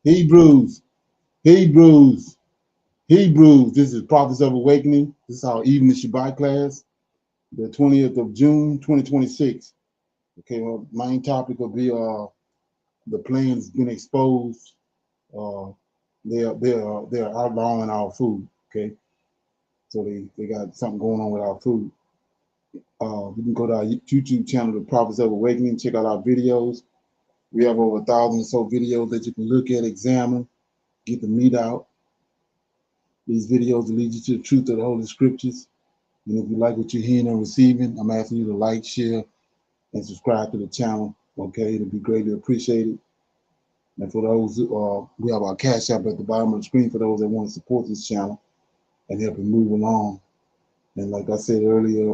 Hebrews, Hebrews, Hebrews. This is Prophets of Awakening. This is our evening Shabbat class, the 20th of June, 2026. Okay, well, main topic will be the plan's been exposed. Uh, they're outlawing our food. Okay, so they got something going on with our food. You can go to our YouTube channel, the Prophets of Awakening, check out our videos. We have over 1,000 or so videos that you can look at, examine, get the meat out. These videos will lead you to the truth of the Holy Scriptures. And if you like what you're hearing and receiving, I'm asking you to like, share, and subscribe to the channel. Okay, it'll be greatly appreciated. And for those, we have our Cash App at the bottom of the screen for those that want to support this channel and help it move along. And like I said earlier,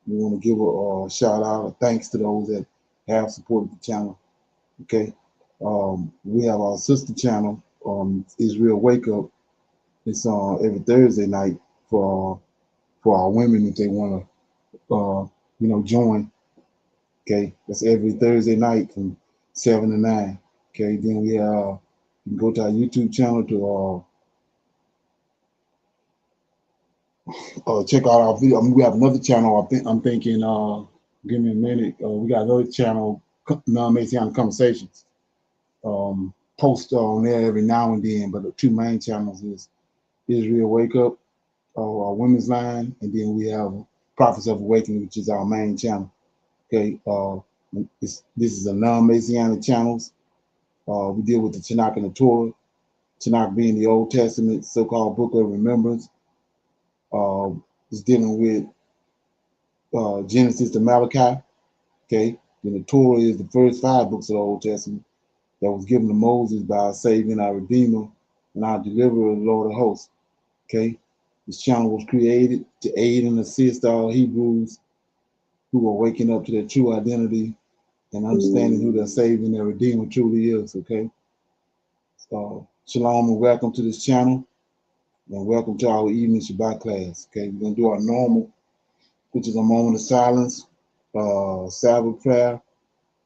we want to give a shout out, a thanks to those that have supported the channel. Okay, we have our sister channel, Israel Wake Up. It's every Thursday night for our women if they want to, join. Okay, that's every Thursday night from 7 to 9. Okay, then we you can go to our YouTube channel to check out our video. I mean, we have another channel. I'm thinking. Give me a minute. We got another channel, Non-Messianic Conversations. Post on there every now and then, but the two main channels is Israel Wake Up, our women's line, and then we have Prophets of Awakening, which is our main channel. Okay, this is a non-Messianic channels. We deal with the Tanakh and the Torah. Tanakh being the Old Testament, so-called Book of Remembrance. It's dealing with Genesis to Malachi. Okay, then the Torah is the first 5 books of the Old Testament that was given to Moses by our Savior and our Redeemer and our Deliverer, the Lord of Hosts. Okay, this channel was created to aid and assist all Hebrews who are waking up to their true identity and understanding who their Savior and their Redeemer truly is. Okay, so shalom and welcome to this channel, and welcome to our evening Shabbat class. Okay, we're gonna do our normal, which is a moment of silence, Sabbath prayer,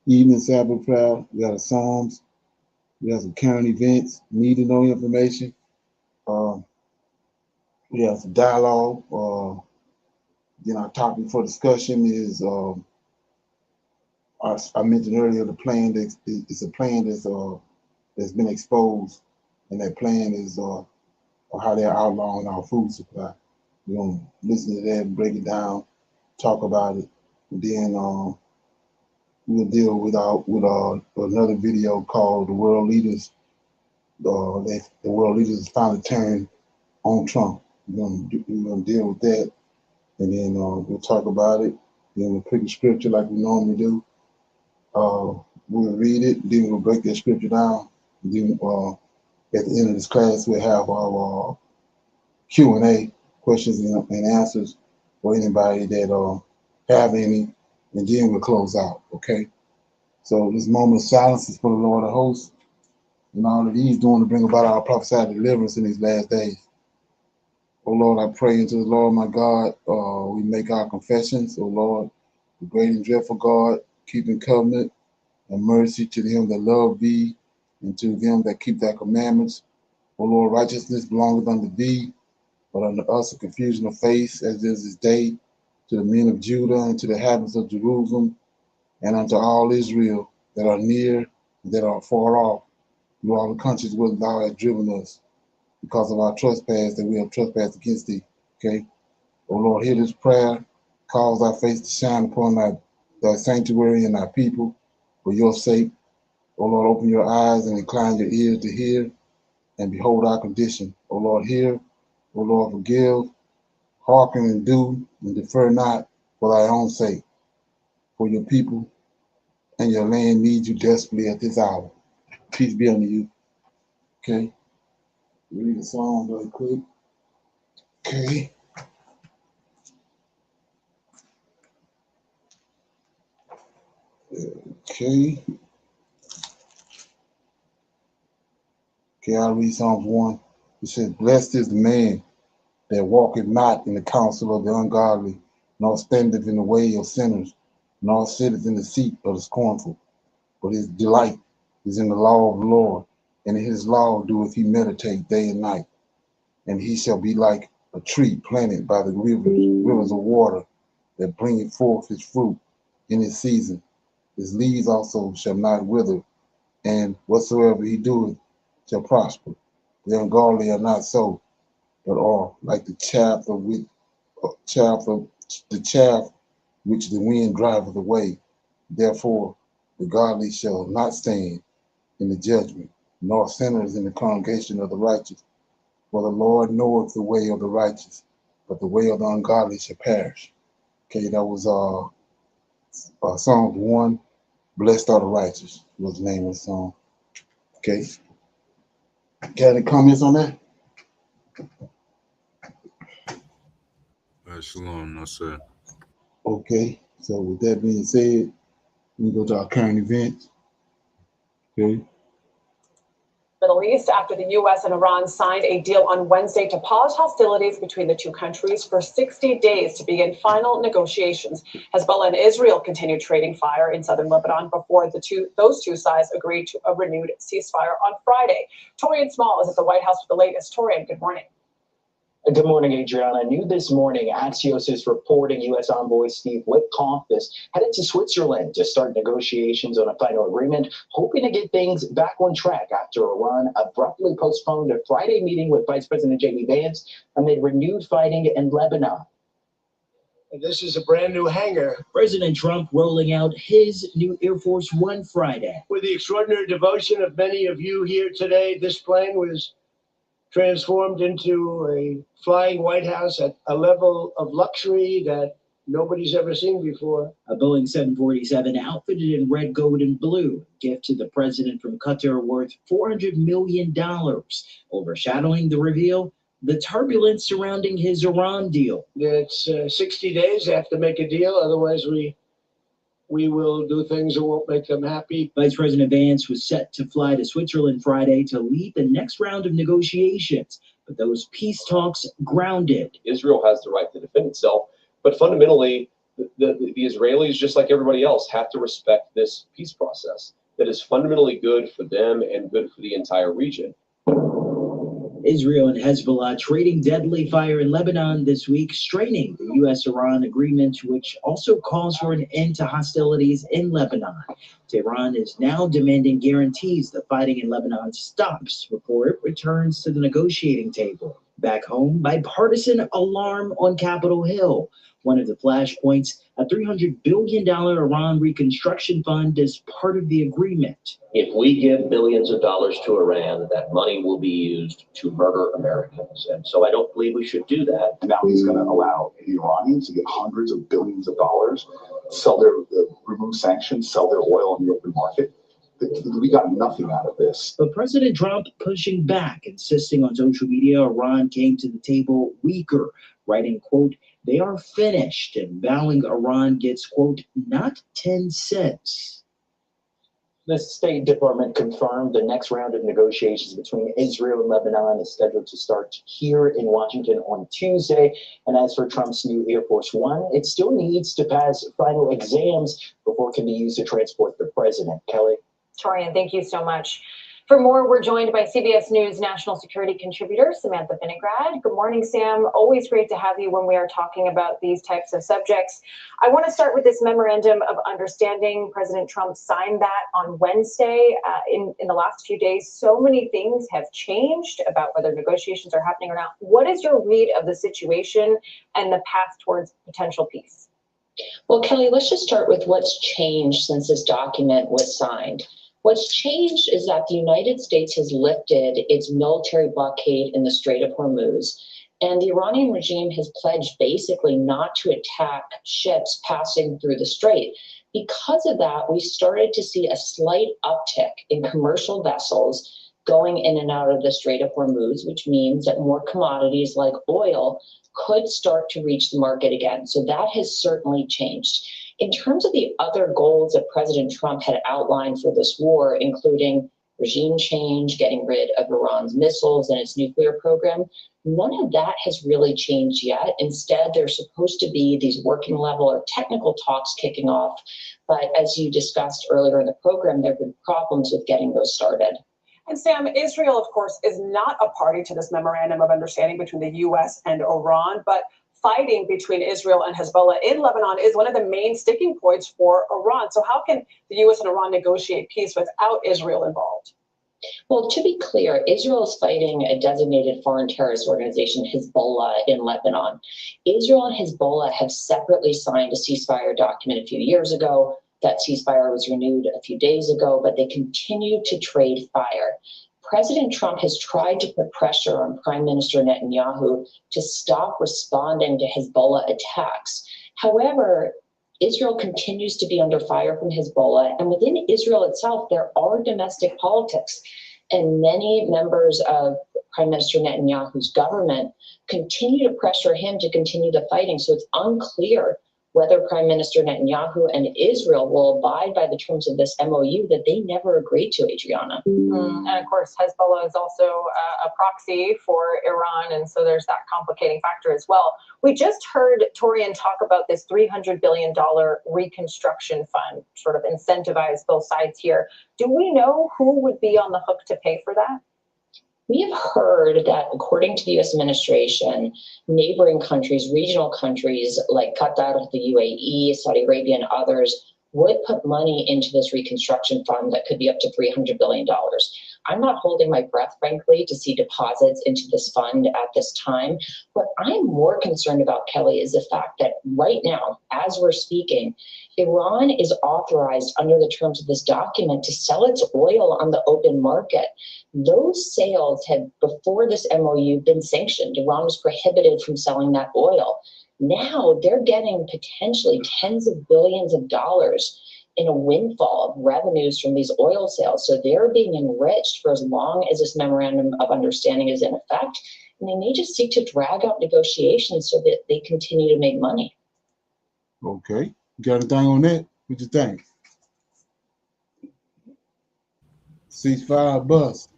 evening Sabbath prayer. We have the Psalms. We have some current events, need to know information. Uh, we have some dialogue. Then our topic for discussion is I mentioned earlier the plan that it's a plan that's been exposed, and that plan is how they're outlawing our food supply. We're gonna listen to that, break it down, talk about it, and then we'll deal with another video called "The World Leaders." The world leaders finally turned on Trump. We're gonna deal with that, and then we'll talk about it. Then we'll pick a scripture like we normally do. We'll read it, then we'll break that scripture down. And then at the end of this class, we'll have our Q&A, questions and answers for anybody that have any, and then we'll close out. Okay. So this moment of silence is for the Lord of Hosts and all that He's doing to bring about our prophesied deliverance in these last days. Oh Lord, I pray into the Lord my God. We make our confessions. Oh Lord, the great and dreadful God, keeping covenant and mercy to them that love thee and to them that keep thy commandments. O Lord, righteousness belongeth unto thee, but unto us a confusion of face, as is this day, to the men of Judah and to the inhabitants of Jerusalem, and unto all Israel that are near and that are far off, through all the countries where thou hast driven us, because of our trespass that we have trespassed against thee. Okay. O Lord, hear this prayer, cause thy face to shine upon thy sanctuary and thy people for your sake. O Lord, open your eyes and incline your ears to hear and behold our condition. O Lord, hear. O Lord, forgive, hearken and do, and defer not for thy own sake. For your people and your land need you desperately at this hour. Peace be unto you. Okay. Read the song really quick. Okay. Okay. Okay, I'll read Psalms 1. It says, blessed is the man that walketh not in the counsel of the ungodly, nor standeth in the way of sinners, nor sitteth in the seat of the scornful. But his delight is in the law of the Lord, and in his law doeth he meditate day and night. And he shall be like a tree planted by the rivers of water, that bringeth forth his fruit in his season. His leaves also shall not wither, and whatsoever he doeth shall prosper. The ungodly are not so, but are like the chaff which the wind driveth away. Therefore the godly shall not stand in the judgment, nor sinners in the congregation of the righteous. For the Lord knoweth the way of the righteous, but the way of the ungodly shall perish. Okay, that was Psalms 1, Blessed Are the Righteous was the name of the song. Okay. Got any comments on that? Shalom, no sir. Okay, so with that being said, we go to our current events. Okay. Middle East after the U.S. and Iran signed a deal on Wednesday to pause hostilities between the two countries for 60 days to begin final negotiations. Hezbollah and Israel continued trading fire in southern Lebanon before those two sides agreed to a renewed ceasefire on Friday. Torian Small is at the White House with the latest. Torian, good morning. Good morning, Adriana. New this morning, Axios is reporting U.S. envoy Steve Witkoff is headed to Switzerland to start negotiations on a final agreement, hoping to get things back on track after Iran abruptly postponed a Friday meeting with Vice President J.D. Vance amid renewed fighting in Lebanon. And this is a brand new hangar. President Trump rolling out his new Air Force One Friday. With the extraordinary devotion of many of you here today, this plane was transformed into a flying White House at a level of luxury that nobody's ever seen before. A Boeing 747 outfitted in red, gold, and blue. Gift to the president from Qatar worth $400 million. Overshadowing the reveal, the turbulence surrounding his Iran deal. It's 60 days. They have to make a deal. Otherwise, we will do things that won't make them happy. Vice President Vance was set to fly to Switzerland Friday to lead the next round of negotiations, but those peace talks grounded. Israel has the right to defend itself, but fundamentally, the Israelis, just like everybody else, have to respect this peace process that is fundamentally good for them and good for the entire region. Israel and Hezbollah trading deadly fire in Lebanon this week, straining the U.S.-Iran agreement, which also calls for an end to hostilities in Lebanon. Tehran is now demanding guarantees the fighting in Lebanon stops before it returns to the negotiating table. Back home, bipartisan alarm on Capitol Hill. One of the flashpoints, a $300 billion Iran reconstruction fund is part of the agreement. If we give billions of dollars to Iran, that money will be used to murder Americans. And so I don't believe we should do that. And now he's going to allow the Iranians to get hundreds of billions of dollars, remove sanctions, sell their oil in the open market. We got nothing out of this. But President Trump pushing back, insisting on social media Iran came to the table weaker, writing, quote, "They are finished," and vowing Iran gets, quote, "not 10 cents. The State Department confirmed the next round of negotiations between Israel and Lebanon is scheduled to start here in Washington on Tuesday. And as for Trump's new Air Force One, it still needs to pass final exams before it can be used to transport the president. Kelly? Torian, thank you so much. For more, we're joined by CBS News national security contributor Samantha Vinograd. Good morning, Sam. Always great to have you when we are talking about these types of subjects. I want to start with this memorandum of understanding. President Trump signed that on Wednesday. In the last few days, so many things have changed about whether negotiations are happening or not. What is your read of the situation and the path towards potential peace? Well, Kelly, let's just start with what's changed since this document was signed. What's changed is that the United States has lifted its military blockade in the Strait of Hormuz, and the Iranian regime has pledged basically not to attack ships passing through the strait. Because of that, we started to see a slight uptick in commercial vessels going in and out of the Strait of Hormuz, which means that more commodities like oil could start to reach the market again. So that has certainly changed. In terms of the other goals that President Trump had outlined for this war, including regime change, getting rid of Iran's missiles and its nuclear program, none of that has really changed yet. Instead, there's supposed to be these working level or technical talks kicking off. But as you discussed earlier in the program, there have been problems with getting those started. And Sam, Israel, of course, is not a party to this memorandum of understanding between the U.S. and Iran, but fighting between Israel and Hezbollah in Lebanon is one of the main sticking points for Iran. So how can the U.S. and Iran negotiate peace without Israel involved? Well, to be clear, Israel is fighting a designated foreign terrorist organization, Hezbollah, in Lebanon. Israel and Hezbollah have separately signed a ceasefire document a few years ago. That ceasefire was renewed a few days ago, but they continue to trade fire. President Trump has tried to put pressure on Prime Minister Netanyahu to stop responding to Hezbollah attacks. However, Israel continues to be under fire from Hezbollah, and within Israel itself, there are domestic politics. And many members of Prime Minister Netanyahu's government continue to pressure him to continue the fighting. So it's unclear whether Prime Minister Netanyahu and Israel will abide by the terms of this MOU that they never agreed to, Adriana. And of course, Hezbollah is also a proxy for Iran, and so there's that complicating factor as well. We just heard Torian talk about this $300 billion reconstruction fund, sort of incentivize both sides here. Do we know who would be on the hook to pay for that? We have heard that, according to the U.S. administration, neighboring countries, regional countries like Qatar, the UAE, Saudi Arabia, and others would put money into this reconstruction fund that could be up to $300 billion. I'm not holding my breath, frankly, to see deposits into this fund at this time. What I'm more concerned about, Kelly, is the fact that right now, as we're speaking, Iran is authorized under the terms of this document to sell its oil on the open market. Those sales had, before this MOU, been sanctioned. Iran was prohibited from selling that oil. Now they're getting potentially tens of billions of dollars in a windfall of revenues from these oil sales. So they're being enriched for as long as this memorandum of understanding is in effect. And they may just seek to drag out negotiations so that they continue to make money. Okay. You got anything on that? What you think? Ceasefire bust.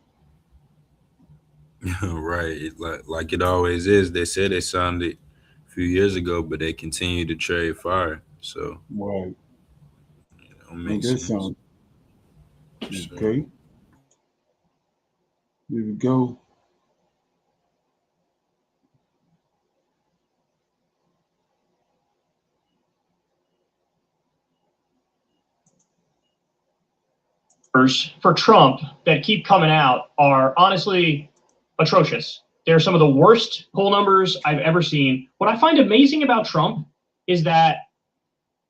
Right. Like it always is. They said they signed it a few years ago, but they continue to trade fire. So Right. it don't make sense. Sure. Okay. Here we go. For Trump that keep coming out are honestly atrocious. They're some of the worst poll numbers I've ever seen. What I find amazing about Trump is that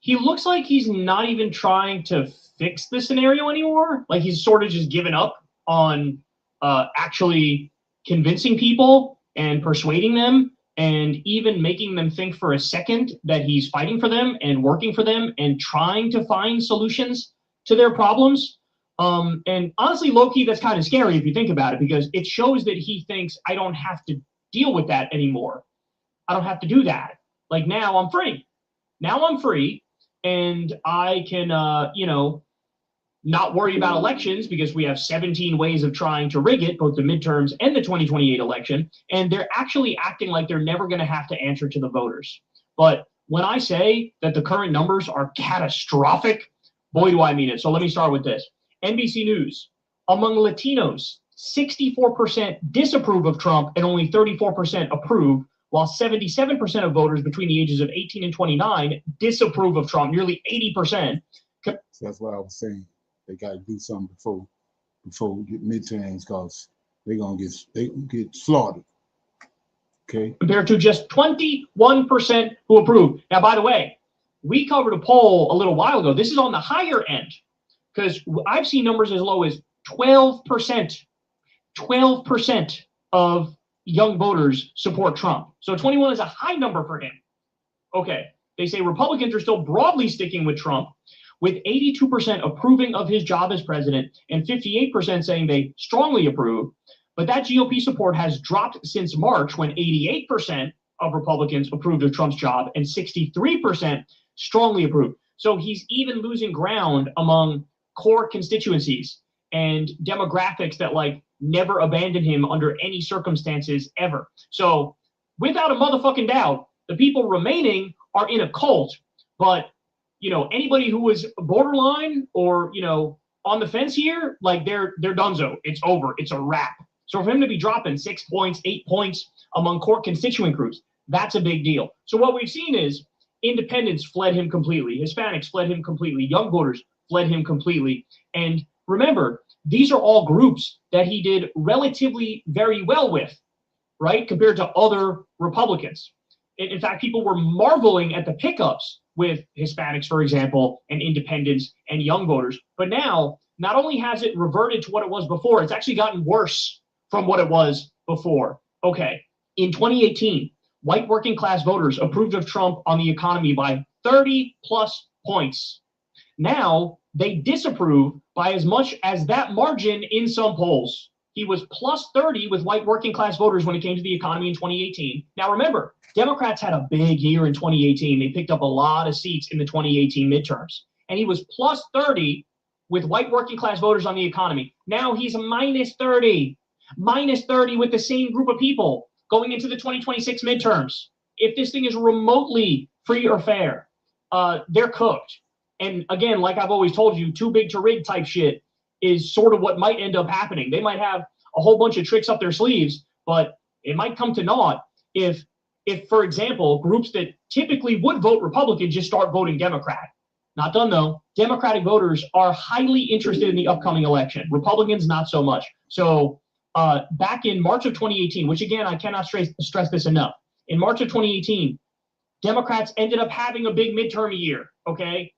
he looks like he's not even trying to fix the scenario anymore. Like he's sort of just given up on actually convincing people and persuading them and even making them think for a second that he's fighting for them and working for them and trying to find solutions to their problems. And honestly, low-key, that's kind of scary if you think about it, because it shows that he thinks, I don't have to deal with that anymore. I don't have to do that. Like, now I'm free. Now I'm free, and I can, not worry about elections because we have 17 ways of trying to rig it, both the midterms and the 2028 election, and they're actually acting like they're never going to have to answer to the voters. But when I say that the current numbers are catastrophic, boy, do I mean it. So let me start with this. NBC News, among Latinos, 64% disapprove of Trump and only 34% approve, while 77% of voters between the ages of 18 and 29 disapprove of Trump, nearly 80%. So that's what I was saying. They got to do something before we get midterms, because they get slaughtered. Okay. Compared to just 21% who approve. Now, by the way, we covered a poll a little while ago. This is on the higher end, because I've seen numbers as low as 12%. 12% of young voters support Trump. So 21 is a high number for him. Okay. They say Republicans are still broadly sticking with Trump, with 82% approving of his job as president and 58% saying they strongly approve. But that GOP support has dropped since March, when 88% of Republicans approved of Trump's job and 63% strongly approved. So he's even losing ground among core constituencies and demographics that never abandon him under any circumstances ever. So without a motherfucking doubt, the people remaining are in a cult. But anybody who was borderline or on the fence here, like they're donezo. It's over. It's a wrap. So for him to be dropping 6 points, 8 points among core constituent groups, that's a big deal. So what we've seen is independents fled him completely. Hispanics fled him completely. Young voters fled him completely. And remember, these are all groups that he did relatively very well with, right, compared to other Republicans. In fact, people were marveling at the pickups with Hispanics, for example, and independents and young voters. But now, not only has it reverted to what it was before, it's actually gotten worse from what it was before. Okay, in 2018, white working class voters approved of Trump on the economy by 30 plus points. Now, they disapprove by as much as that margin in some polls. He was plus 30 with white working class voters when it came to the economy in 2018. Now, remember, Democrats had a big year in 2018. They picked up a lot of seats in the 2018 midterms. And he was plus 30 with white working class voters on the economy. Now he's minus 30 with the same group of people going into the 2026 midterms. If this thing is remotely free or fair, they're cooked. And again, like I've always told you, too big to rig type shit is sort of what might end up happening. They might have a whole bunch of tricks up their sleeves, but it might come to naught if, for example, groups that typically would vote Republican just start voting Democrat. Not done though. Democratic voters are highly interested in the upcoming election. Republicans, not so much. So back in March of 2018, which again, I cannot stress this enough. In March of 2018, Democrats ended up having a big midterm year, okay?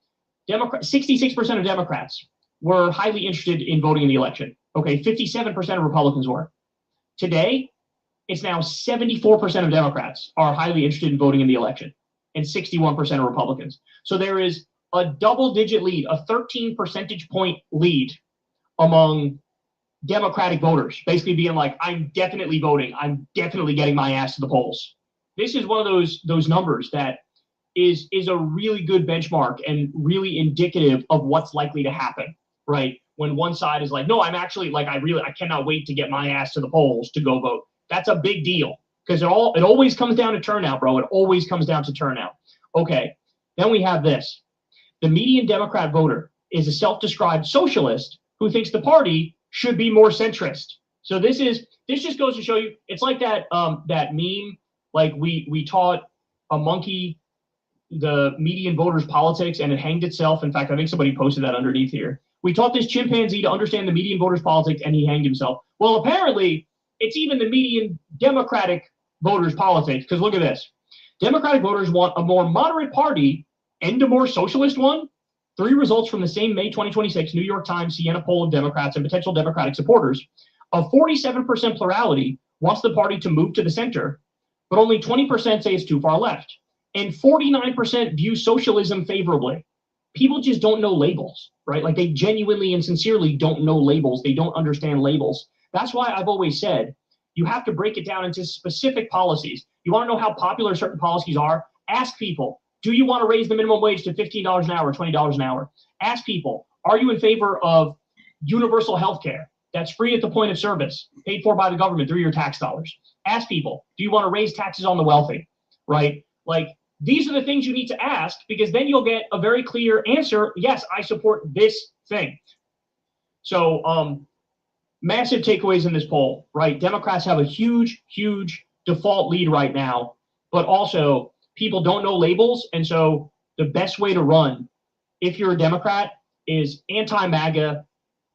66% of Democrats were highly interested in voting in the election. Okay, 57% of Republicans were. Today, it's now 74% of Democrats are highly interested in voting in the election, and 61% of Republicans. So there is a double-digit lead, a 13 percentage point lead among Democratic voters, basically being like, I'm definitely voting. I'm definitely getting my ass to the polls. This is one of those numbers that is a really good benchmark and really indicative of what's likely to happen, right? When one side is like, no, I'm actually like, I cannot wait to get my ass to the polls to go vote. That's a big deal because it always comes down to turnout, bro. It always comes down to turnout. Okay, then we have this. The median Democrat voter is a self-described socialist who thinks the party should be more centrist. So this just goes to show you, it's like that meme, like we taught a monkey the median voters politics and it hanged itself. In fact, I think somebody posted that underneath here. We taught this chimpanzee to understand the median voters politics and he hanged himself. Well, apparently it's even the median Democratic voters politics, because look at this. Democratic voters want a more moderate party and a more socialist one. 3 results from the same May 2026 New York Times Siena poll of Democrats and potential Democratic supporters. A 47% plurality wants the party to move to the center, but only 20% say it's too far left. And 49% view socialism favorably. People just don't know labels, right? Like they genuinely and sincerely don't know labels. They don't understand labels. That's why I've always said you have to break it down into specific policies. You want to know how popular certain policies are? Ask people, do you want to raise the minimum wage to $15 an hour, $20 an hour? Ask people, are you in favor of universal health care that's free at the point of service, paid for by the government through your tax dollars? Ask people, do you want to raise taxes on the wealthy, right? Like, these are the things you need to ask because then you'll get a very clear answer. Yes, I support this thing. So massive takeaways in this poll, right? Democrats have a huge, huge default lead right now, but also people don't know labels. And so the best way to run, if you're a Democrat, is anti-MAGA,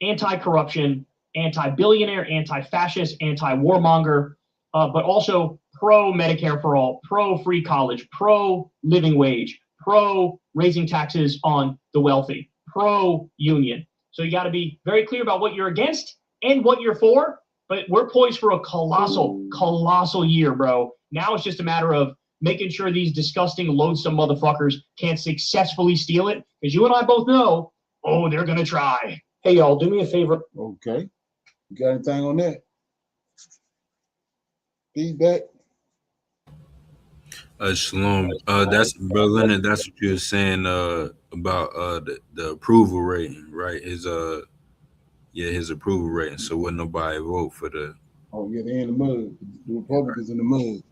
anti-corruption, anti-billionaire, anti-fascist, anti-warmonger, but also pro-Medicare for all, pro-free college, pro-living wage, pro-raising taxes on the wealthy, pro-union. So you got to be very clear about what you're against and what you're for, but we're poised for a colossal year, bro. Now it's just a matter of making sure these disgusting, loathsome motherfuckers can't successfully steal it, because you and I both know, oh, they're going to try. Hey, y'all, do me a favor. Okay. You got anything on that? Feedback? Shalom. That's Brother Leonard, that's what you were saying about the approval rating, right? His approval rating. So wouldn't nobody vote for the Oh yeah, they in the mud. The Republicans in the mud.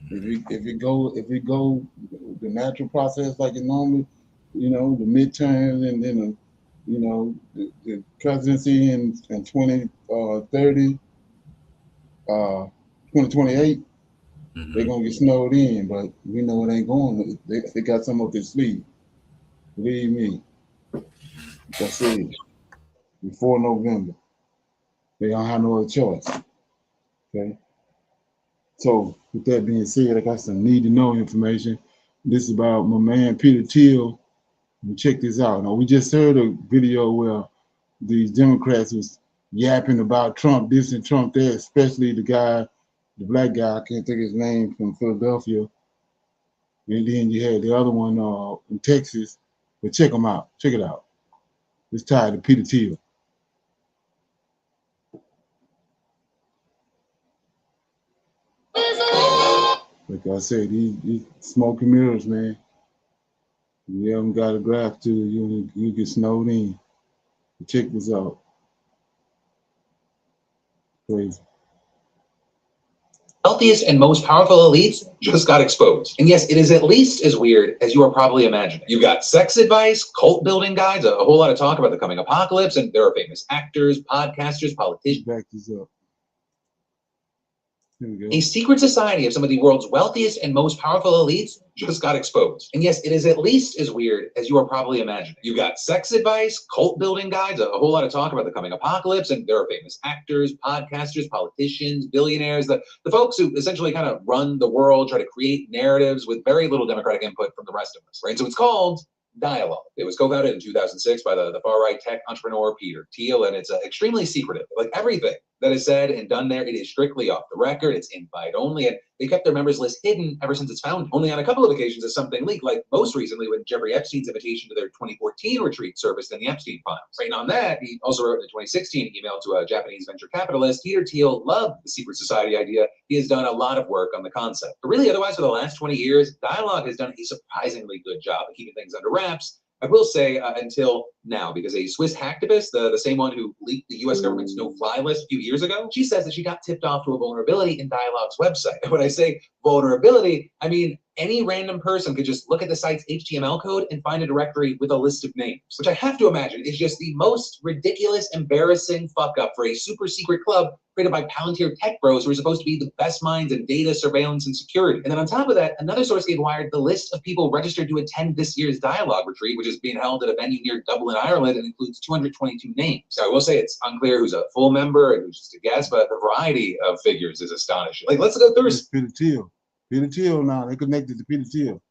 If it go the natural process like it normally, the midterms and then you know, the presidency in 2030, 2028, they're gonna get snowed in, but we know it ain't going. They got some up their sleeve. Believe me. Like I said, before November, they don't have no other choice. Okay. So with that being said, I got some need to know information. This is about my man Peter Thiel. Check this out. Now we just heard a video where these Democrats was yapping about Trump, this and Trump that, especially the guy, the black guy, I can't think of his name, from Philadelphia. And then you had the other one in Texas. But check them out. Check it out. It's tied to Peter Thiel. Like I said, these smoking mirrors, man. You haven't got a graph to you get snowed in. Check this out. Crazy. Wealthiest and most powerful elites just got exposed. And yes, it is at least as weird as you are probably imagining. You've got sex advice, cult building guides, a whole lot of talk about the coming apocalypse, and there are famous actors, podcasters, politicians. Back this up. A secret society of some of the world's wealthiest and most powerful elites just got exposed. And yes, it is at least as weird as you are probably imagining. You've got sex advice, cult building guides, a whole lot of talk about the coming apocalypse, and there are famous actors, podcasters, politicians, billionaires, the folks who essentially kind of run the world, try to create narratives with very little democratic input from the rest of us, right? So it's called Dialogue. It was co-founded in 2006 by the far-right tech entrepreneur Peter Thiel, and it's extremely secretive. Like everything that is said and done there, it is strictly off the record. It's invite only, and they kept their members list hidden ever since its founding. Only on a couple of occasions has something leaked, like most recently when Jeffrey Epstein's invitation to their 2014 retreat surfaced in the Epstein files. Right on that, he also wrote in a 2016 email to a Japanese venture capitalist. Peter Thiel loved the secret society idea. He has done a lot of work on the concept. But really, otherwise, for the last 20 years, Dialogue has done a surprisingly good job of keeping things under wraps. I will say until now, because a Swiss hacktivist, the same one who leaked the US government's no-fly list a few years ago, she says that she got tipped off to a vulnerability in Dialogue's website. And when I say vulnerability, I mean any random person could just look at the site's HTML code and find a directory with a list of names, which I have to imagine is just the most ridiculous, embarrassing fuck-up for a super secret club created by Palantir tech bros who are supposed to be the best minds in data surveillance and security. And then on top of that, another source gave Wired the list of people registered to attend this year's Dialogue retreat, which is being held at a venue near Dublin, Ireland, and includes 222 names. So I will say it's unclear who's a full member and who's just a guest, but the variety of figures is astonishing. Like, let's go through. Peter Thiel. Peter Thiel now, they connected to Peter Thiel.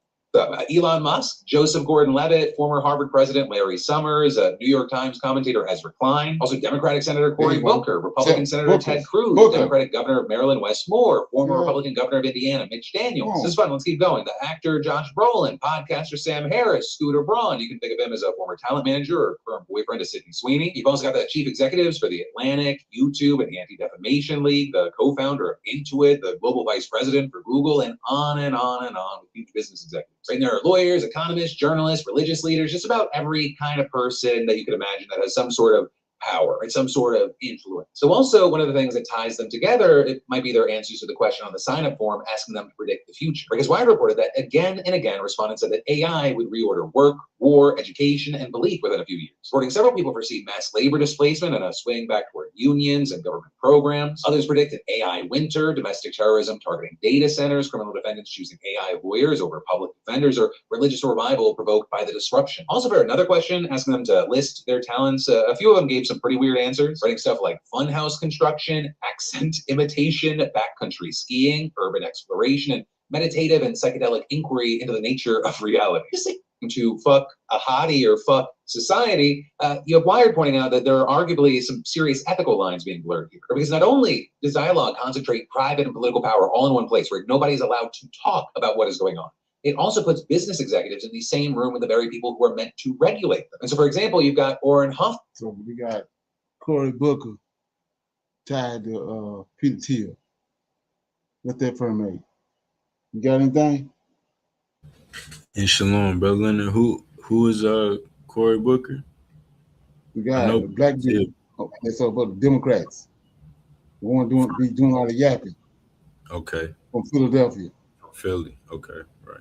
Elon Musk, Joseph Gordon-Levitt, former Harvard president Larry Summers, New York Times commentator Ezra Klein, also Democratic Senator Cory Booker, Republican Senator Ted Cruz, Democratic Governor of Maryland Wes Moore, former Republican Governor of Indiana Mitch Daniels. This is fun. Let's keep going. The actor Josh Brolin, podcaster Sam Harris, Scooter Braun. You can think of him as a former talent manager or current boyfriend of Sydney Sweeney. You've also got the chief executives for The Atlantic, YouTube, and the Anti-Defamation League, the co-founder of Intuit, the global vice president for Google, and on and on and on with huge business executives. Right? And there are lawyers, economists, journalists, religious leaders, just about every kind of person that you could imagine that has some sort of power and some sort of influence. So also one of the things that ties them together, it might be their answers to the question on the sign-up form asking them to predict the future. Because Wired reported that again and again, respondents said that AI would reorder work, war, education, and belief within a few years. Reporting several people foresee mass labor displacement and a swing back toward unions and government programs. Others predict an AI winter, domestic terrorism targeting data centers, criminal defendants choosing AI lawyers over public defenders, or religious revival provoked by the disruption. Also for another question, asking them to list their talents, a few of them gave some pretty weird answers, writing stuff like funhouse construction, accent imitation, backcountry skiing, urban exploration, and meditative and psychedelic inquiry into the nature of reality. Just like to fuck a hottie or fuck society, you have Wired pointing out that there are arguably some serious ethical lines being blurred here. Because not only does Dialogue concentrate private and political power all in one place where nobody's allowed to talk about what is going on, it also puts business executives in the same room with the very people who are meant to regulate them. And so, for example, you've got Orrin Huff. So we got Cory Booker tied to Peter Thiel. What that firm made? You got anything? And shalom, brother Leonard. Who is Cory Booker? We got a black dude. That's all about the Democrats. The one doing all the yapping. Okay. From Philadelphia. Philly. Okay. Right.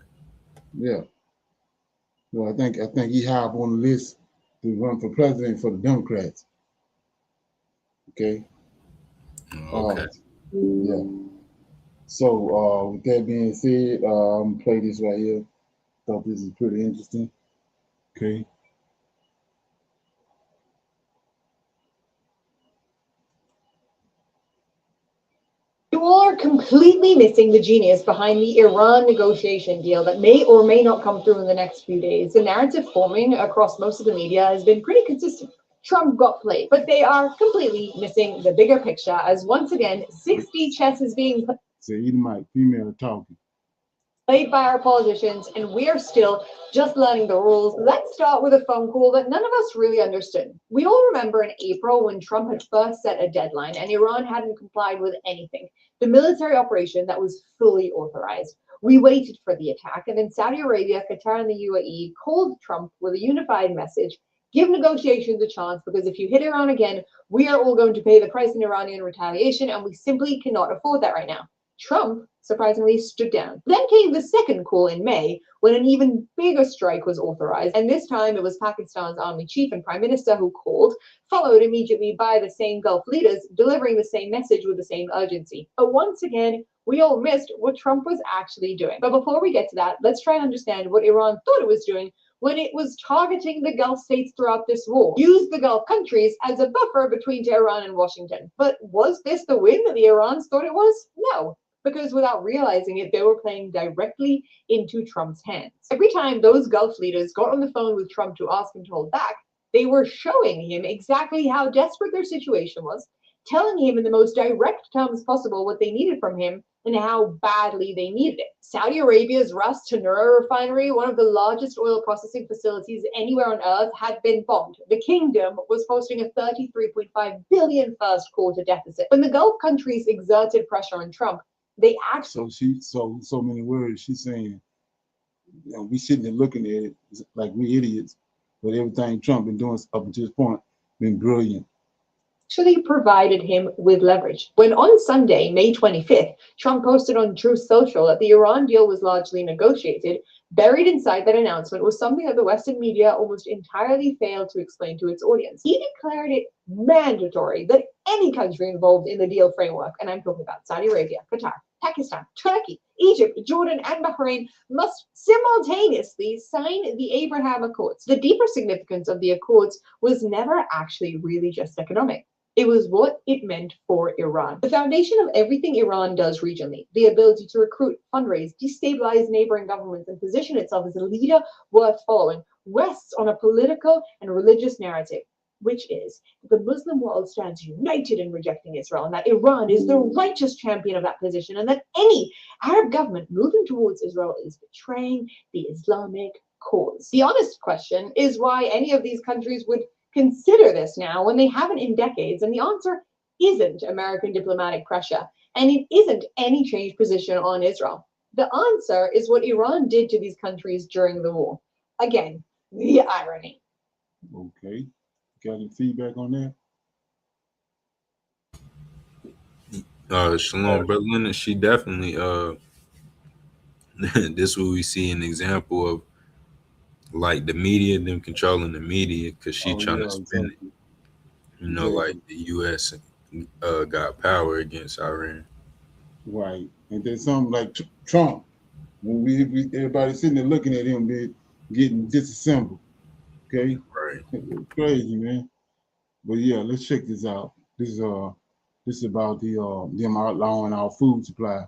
Yeah. Well, I think he high up on the list to run for president for the Democrats. Okay. Okay. Yeah. So with that being said, I'm gonna play this right here. Thought this is pretty interesting. Okay. You all are completely missing the genius behind the Iran negotiation deal that may or may not come through in the next few days. The narrative forming across most of the media has been pretty consistent. Trump got played, but they are completely missing the bigger picture as once again, 60 chess is being So Edomite female talking. played by our politicians, and we are still just learning the rules. Let's start with a phone call that none of us really understood. We all remember in April when Trump had first set a deadline and Iran hadn't complied with anything. The military operation that was fully authorized. We waited for the attack, and then Saudi Arabia, Qatar, and the UAE called Trump with a unified message. Give negotiations a chance, because if you hit Iran again, we are all going to pay the price in Iranian retaliation, and we simply cannot afford that right now. Trump surprisingly stood down. Then came the second call in May, when an even bigger strike was authorized, and this time it was Pakistan's army chief and prime minister who called, followed immediately by the same Gulf leaders, delivering the same message with the same urgency. But once again, we all missed what Trump was actually doing. But before we get to that, let's try and understand what Iran thought it was doing when it was targeting the Gulf states throughout this war. Used the Gulf countries as a buffer between Tehran and Washington. But was this the win that the Irans thought it was? No. Because without realizing it, they were playing directly into Trump's hands. Every time those Gulf leaders got on the phone with Trump to ask him to hold back, they were showing him exactly how desperate their situation was, telling him in the most direct terms possible what they needed from him and how badly they needed it. Saudi Arabia's Ras Tanura refinery, one of the largest oil processing facilities anywhere on earth, had been bombed. The kingdom was posting a $33.5 billion first quarter deficit. When the Gulf countries exerted pressure on Trump, they actually. So many words. She's saying, you know, we sitting there looking at it like we idiots, but everything Trump been doing up until this point been brilliant. Actually provided him with leverage. When on Sunday, May 25th, Trump posted on Truth Social that the Iran deal was largely negotiated, buried inside that announcement was something that the Western media almost entirely failed to explain to its audience. He declared it mandatory that any country involved in the deal framework, and I'm talking about Saudi Arabia, Qatar, Pakistan, Turkey, Egypt, Jordan, and Bahrain, must simultaneously sign the Abraham Accords. The deeper significance of the Accords was never actually really just economic. It was what it meant for Iran. The foundation of everything Iran does regionally, the ability to recruit, fundraise, destabilize neighboring governments, and position itself as a leader worth following, rests on a political and religious narrative, which is that the Muslim world stands united in rejecting Israel, and that Iran is the righteous champion of that position, and that any Arab government moving towards Israel is betraying the Islamic cause. The honest question is why any of these countries would consider this now when they haven't in decades, and the answer isn't American diplomatic pressure, and it isn't any changed position on Israel. The answer is what Iran did to these countries during the war. Again, the irony. Okay. Got any feedback on that? Shalom, Brother Leonard, she definitely this what we see an example of, like the media, them controlling the media, because she trying to spin it. You know, like the U.S. got power against Iran. Right. And then something like Trump, when we everybody sitting there looking at him getting disassembled. Okay? Right. Crazy, man. But yeah, let's check this out. This is about them outlawing our food supply.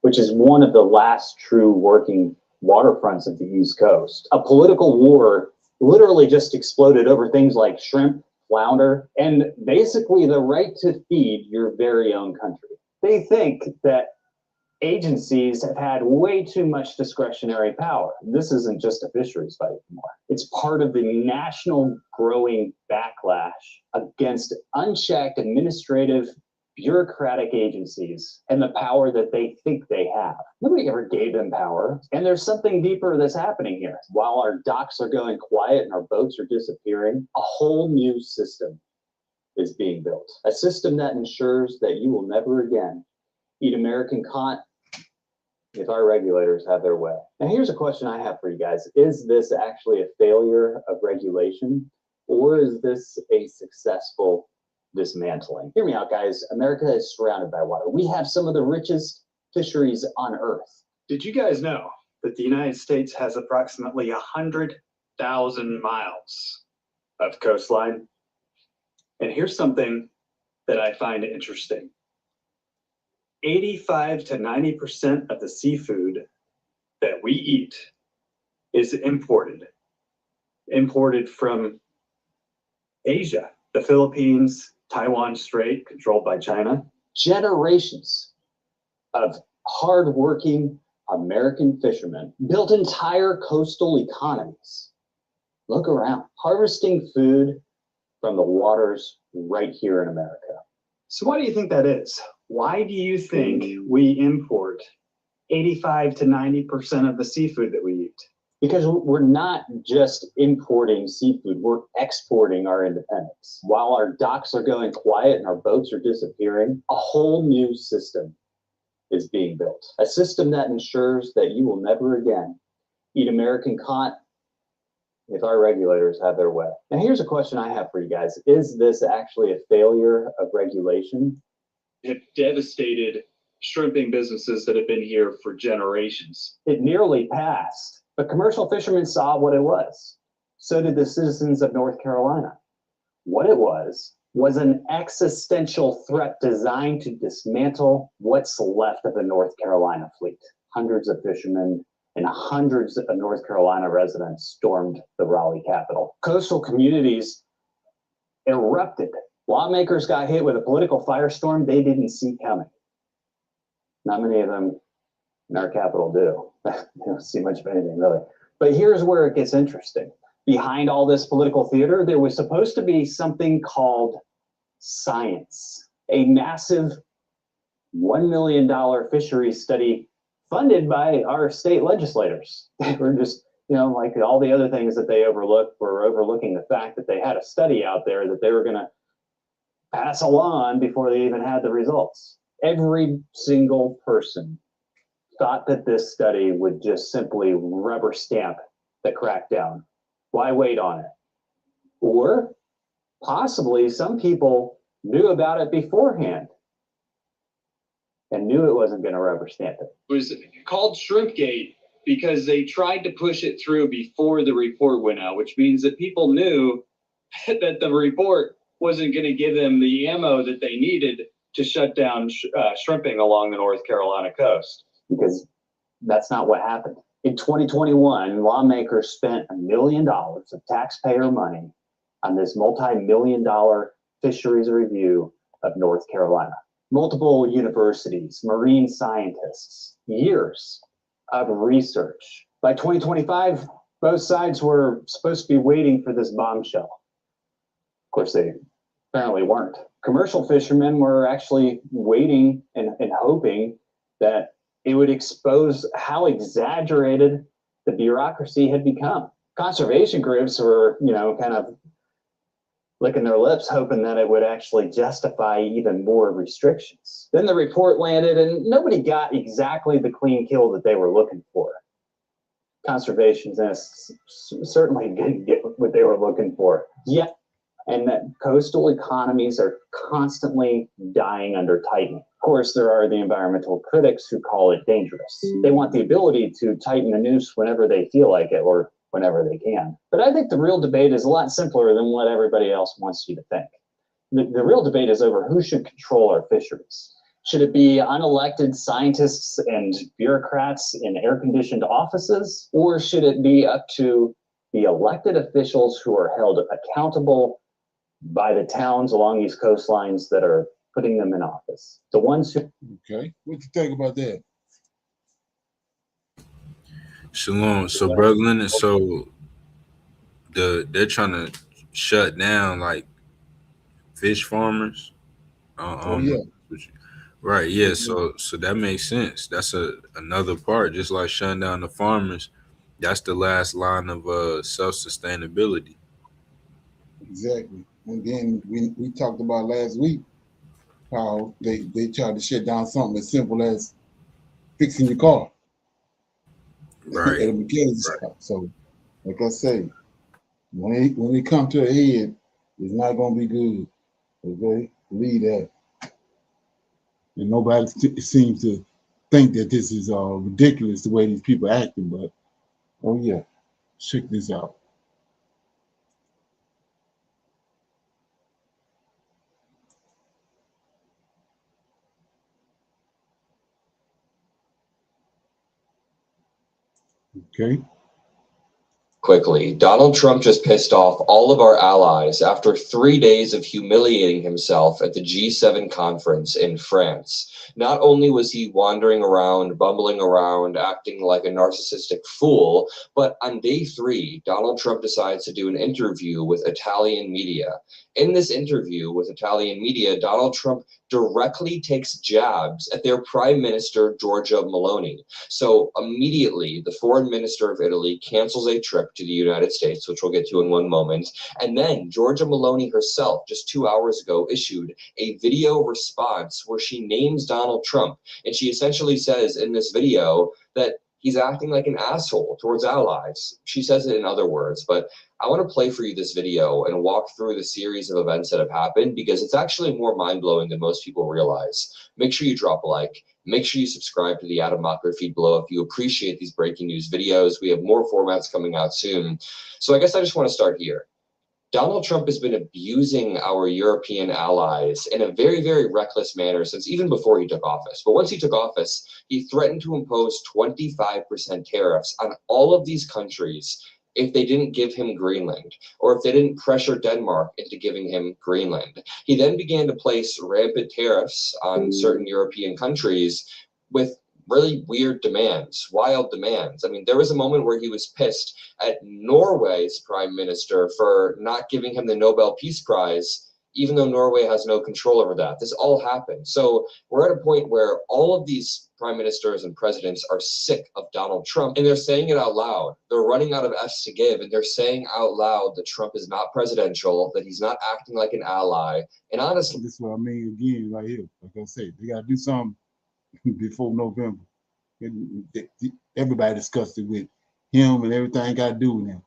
Which is one of the last true working waterfronts of the East Coast. A political war literally just exploded over things like shrimp, flounder, and basically the right to feed your very own country. They think that agencies have had way too much discretionary power. This isn't just a fisheries fight anymore. It's part of the national growing backlash against unchecked administrative bureaucratic agencies and the power that they think they have. Nobody ever gave them power. And there's something deeper that's happening here. While our docks are going quiet and our boats are disappearing, a whole new system is being built. A system that ensures that you will never again eat American if our regulators have their way. Now, here's a question I have for you guys. Is this actually a failure of regulation, or is this a successful dismantling? Hear me out, guys. America is surrounded by water. We have some of the richest fisheries on Earth. Did you guys know that the United States has approximately 100,000 miles of coastline? And here's something that I find interesting. 85 to 90% of the seafood that we eat is imported from Asia, the Philippines, Taiwan Strait, controlled by China. Generations of hardworking American fishermen built entire coastal economies. Look around, harvesting food from the waters right here in America. So why do you think that is? Why do you think we import 85 to 90% of the seafood that we eat? Because we're not just importing seafood, we're exporting our independence. While our docks are going quiet and our boats are disappearing, a whole new system is being built. A system that ensures that you will never again eat American cod if our regulators have their way. Now, here's a question I have for you guys. Is this actually a failure of regulation? Have devastated shrimping businesses that have been here for generations. It nearly passed, but commercial fishermen saw what it was. So did the citizens of North Carolina. What it was an existential threat designed to dismantle what's left of the North Carolina fleet. Hundreds of fishermen and hundreds of North Carolina residents stormed the Raleigh Capitol. Coastal communities erupted. Lawmakers got hit with a political firestorm they didn't see coming. Not many of them in our capital do. They don't see much of anything, really. But here's where it gets interesting. Behind all this political theater, there was supposed to be something called science, a massive $1 million fisheries study funded by our state legislators. They were just, like all the other things that they overlooked, were overlooking the fact that they had a study out there that they were going to pass along before they even had the results. Every single person thought that this study would just simply rubber stamp the crackdown. Why wait on it? Or possibly some people knew about it beforehand and knew it wasn't going to rubber stamp it. It was called Shrimpgate because they tried to push it through before the report went out, which means that people knew that the report wasn't going to give them the ammo that they needed to shut down shrimping along the North Carolina coast. Because that's not what happened. In 2021, lawmakers spent $1 million of taxpayer money on this multi-million-dollar fisheries review of North Carolina. Multiple universities, marine scientists, years of research. By 2025, both sides were supposed to be waiting for this bombshell. Of course, they apparently weren't. Commercial fishermen were actually waiting and hoping that it would expose how exaggerated the bureaucracy had become. Conservation groups were, kind of licking their lips, hoping that it would actually justify even more restrictions. Then the report landed and nobody got exactly the clean kill that they were looking for. Conservationists certainly didn't get what they were looking for yet. And that coastal economies are constantly dying under tightening. Of course, there are the environmental critics who call it dangerous. They want the ability to tighten the noose whenever they feel like it or whenever they can. But I think the real debate is a lot simpler than what everybody else wants you to think. The real debate is over who should control our fisheries. Should it be unelected scientists and bureaucrats in air-conditioned offices? Or should it be up to the elected officials who are held accountable by the towns along these coastlines that are putting them in office? The ones who... Okay, what you think about that? Shalom. So, Brother Leonard, so they're trying to shut down like fish farmers. Yeah. Right. Yeah. So that makes sense. That's another part. Just like shutting down the farmers, that's the last line of self-sustainability. Exactly. And then we talked about last week how they tried to shut down something as simple as fixing your car. Right. It'll be killing stuff. So, like I say, when it come to a head, it's not gonna be good. Okay, believe that. And nobody seems to think that this is ridiculous the way these people acting. But oh yeah, check this out. Okay. Quickly, Donald Trump just pissed off all of our allies after 3 days of humiliating himself at the G7 conference in France. Not only was he wandering around, bumbling around, acting like a narcissistic fool, but on day 3, Donald Trump decides to do an interview with Italian media. In this interview with Italian media, Donald Trump directly takes jabs at their Prime Minister, Giorgia Meloni. So immediately, the foreign minister of Italy cancels a trip to the United States, which we'll get to in one moment. And then Giorgia Meloni herself, just 2 hours ago, issued a video response where she names Donald Trump. And she essentially says in this video that he's acting like an asshole towards allies. She says it in other words, but I want to play for you this video and walk through the series of events that have happened because it's actually more mind-blowing than most people realize. Make sure you drop a like. Make sure you subscribe to the Adam Mockler feed below if you appreciate these breaking news videos. We have more formats coming out soon. So I guess I just want to start here. Donald Trump has been abusing our European allies in a very, very reckless manner since even before he took office. But once he took office, he threatened to impose 25% tariffs on all of these countries if they didn't give him Greenland, or if they didn't pressure Denmark into giving him Greenland. He then began to place rampant tariffs on certain European countries with really weird demands, wild demands. I mean, there was a moment where he was pissed at Norway's prime minister for not giving him the Nobel Peace Prize, even though Norway has no control over that. This all happened. So we're at a point where all of these prime ministers and presidents are sick of Donald Trump, and they're saying it out loud. They're running out of F's to give, and they're saying out loud that Trump is not presidential, that he's not acting like an ally. And honestly, this is what I mean again right here. Like I said, they gotta do something before November. Everybody discussed it with him and everything got to do with him.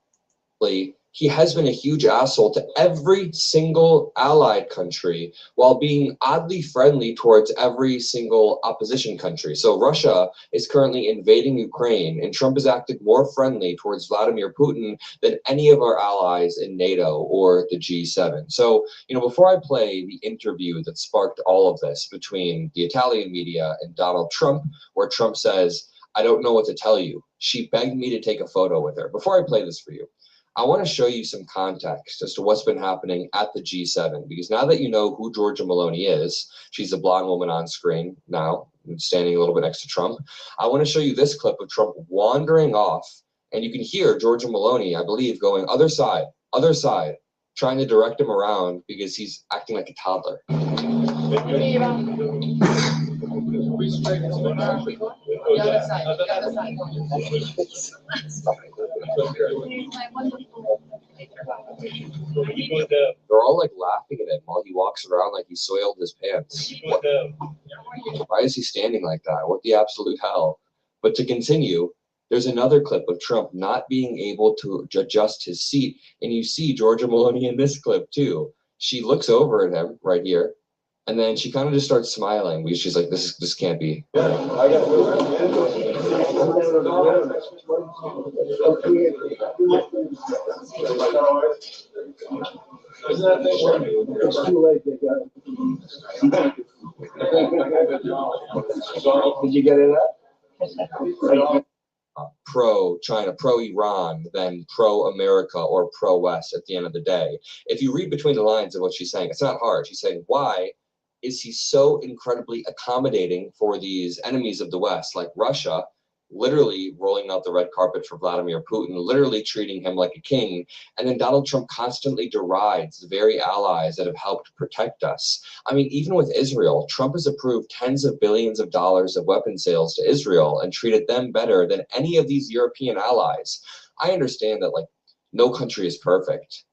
He has been a huge asshole to every single allied country while being oddly friendly towards every single opposition country. So Russia is currently invading Ukraine, and Trump has acted more friendly towards Vladimir Putin than any of our allies in NATO or the G7. So, before I play the interview that sparked all of this between the Italian media and Donald Trump, where Trump says, "I don't know what to tell you. She begged me to take a photo with her." Before I play this for you, I want to show you some context as to what's been happening at the G7, because now that you know who Giorgia Meloni is, she's a blonde woman on screen now, standing a little bit next to Trump. I want to show you this clip of Trump wandering off, and you can hear Giorgia Meloni, I believe, going other side, trying to direct him around because he's acting like a toddler. They're all like laughing at him while he walks around like he soiled his pants. Why is he standing like that? What the absolute hell? But to continue, there's another clip of Trump not being able to adjust his seat, and you see Giorgia Meloni in this clip too. She looks over at him right here, and then she kind of just starts smiling because she's like, this can't be. It's too late, they got it. Did you get it up? Pro-China, pro-Iran, then pro-America or pro-West at the end of the day. If you read between the lines of what she's saying, it's not hard. She's saying, why is he so incredibly accommodating for these enemies of the West, like Russia, literally rolling out the red carpet for Vladimir Putin, literally treating him like a king, and then Donald Trump constantly derides the very allies that have helped protect us. I mean, even with Israel, Trump has approved tens of billions of dollars of weapon sales to Israel and treated them better than any of these European allies. I understand that, like, no country is perfect.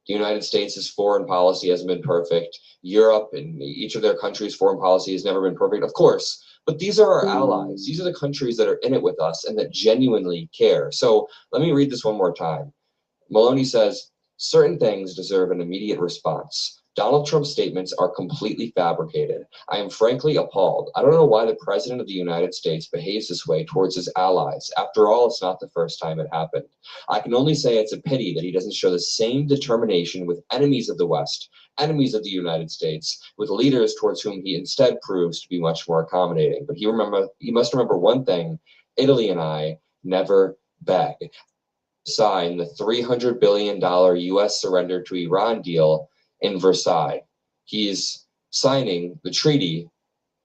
The United States' foreign policy hasn't been perfect. Europe and each of their countries' foreign policy has never been perfect, of course. But these are our allies. These are the countries that are in it with us and that genuinely care. So let me read this one more time. Maloney says, certain things deserve an immediate response. Donald Trump's statements are completely fabricated. I am frankly appalled. I don't know why the President of the United States behaves this way towards his allies. After all, it's not the first time it happened. I can only say it's a pity that he doesn't show the same determination with enemies of the West, enemies of the United States, with leaders towards whom he instead proves to be much more accommodating. But he must remember one thing: Italy and I never beg. Sign the $300 billion U.S. surrender to Iran deal in Versailles. He's signing the treaty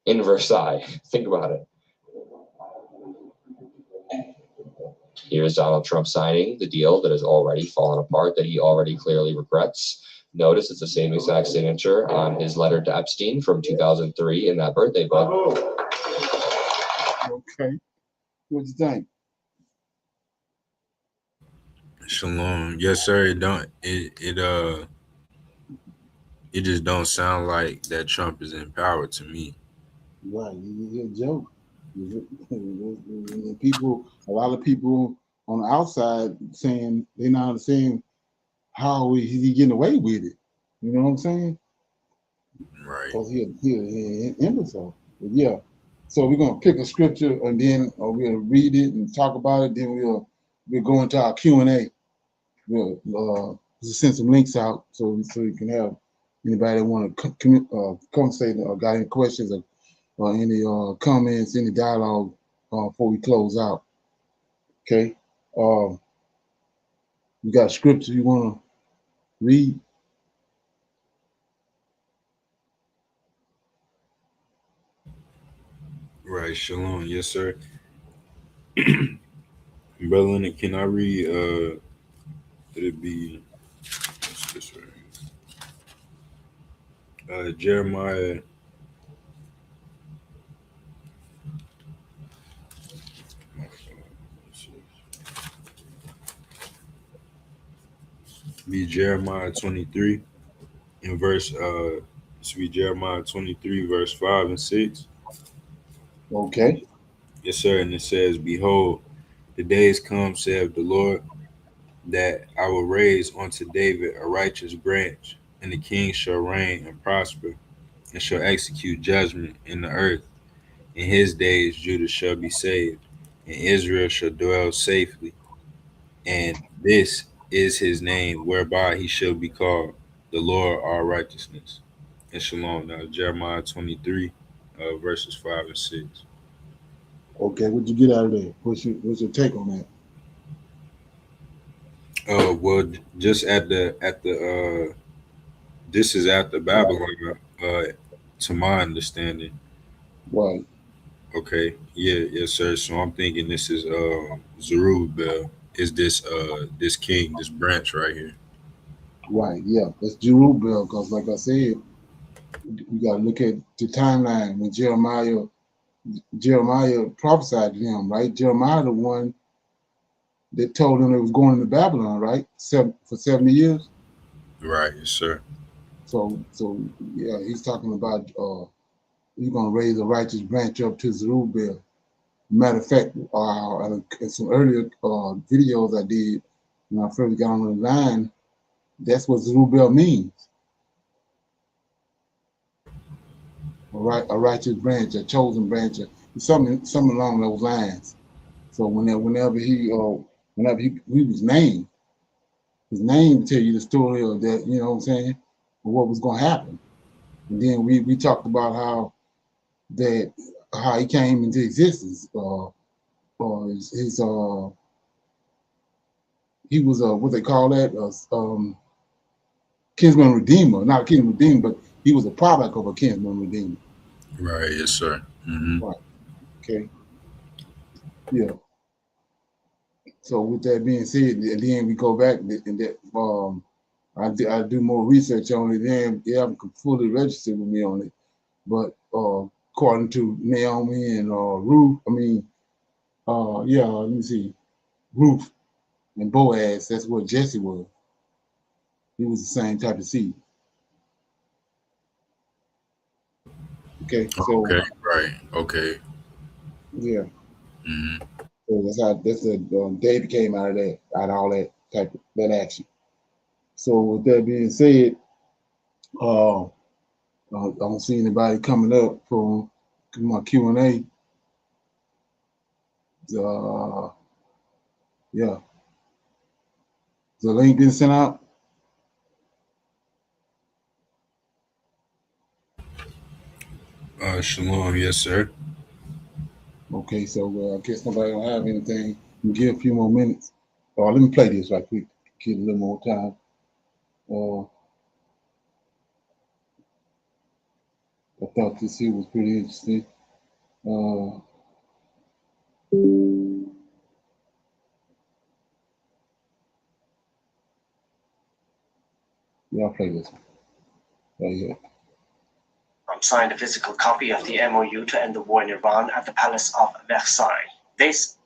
in Versailles. Think about it. Here's Donald Trump signing the deal that has already fallen apart, that he already clearly regrets. Notice it's the same exact signature on his letter to Epstein from 2003 in that birthday book. Okay. What do you think? Shalom. Yes, sir. It just don't sound like that Trump is in power to me. Right. It's a joke. People, a lot of people on the outside saying they're not understanding how is he getting away with it. You know what I'm saying? Right. Because he an imbecile. But yeah. So we're gonna pick a scripture and then we'll read it and talk about it. Then we'll go into our Q&A. We'll send some links out so you can have anybody that want to conversate or got any questions or any comments, any dialogue before we close out. Okay. You got scripture you want to read? Right. Shalom. Yes, sir. Brother Leonard, can I read? It'd be what's this right? Jeremiah. Be Jeremiah 23 in verse. This be Jeremiah 23 verse 5 and 6. Okay. Yes, sir. And it says, "Behold, the days come, saith the Lord, that I will raise unto David a righteous branch, and the king shall reign and prosper, and shall execute judgment in the earth. In his days Judah shall be saved, and Israel shall dwell safely. And this is his name, whereby he shall be called the Lord our righteousness." And shalom. Now Jeremiah 23, verses 5 and 6. Okay, what'd you get out of that? What's your take on that? Well, just this is after Babylon, to my understanding. Right. Okay. Yeah. Yes, sir. So I'm thinking this is Zerubbabel. Is this king, this branch right here? Right. Yeah. That's Jerubbaal, because like I said, you got to look at the timeline when Jeremiah prophesied to him, right? Jeremiah, the one that told him they was going into Babylon, right? For 70 years. Right. Yes, sir. So yeah, he's talking about you're gonna raise a righteous branch up to Zerubbabel. Matter of fact, in some earlier videos I did when I first got on the line, that's what Zerubbabel means. A righteous branch, a chosen branch, something along those lines. So whenever he was named, his name tell you the story of that, you know what I'm saying, of what was gonna happen. And then we talked about how he came into existence. He was what they call that, kinsman redeemer, not a kinsman redeemer, but he was a product of a kinsman redeemer. Right. Yes, sir. Mm-hmm. Right. Okay. Yeah. So with that being said, and then we go back and that I do more research on it. Then they haven't fully registered with me on it, but according to Naomi and Ruth, let me see, Ruth and Boaz, that's what Jesse was. He was the same type of seed. Okay. So okay. Right. Okay. Yeah. Mm-hmm. So that's the David came out of all that type of that action. So with that being said, I don't see anybody coming up for my Q&A. Yeah. The link been sent out? Shalom, yes, sir. Okay, so I guess nobody don't have anything. We'll give a few more minutes. Let me play this right quick. Get a little more time. I thought this here was pretty interesting. Yeah, I'll play this one. Right here. Trump signed a physical copy of the MOU to end the war in Iran at the Palace of Versailles. This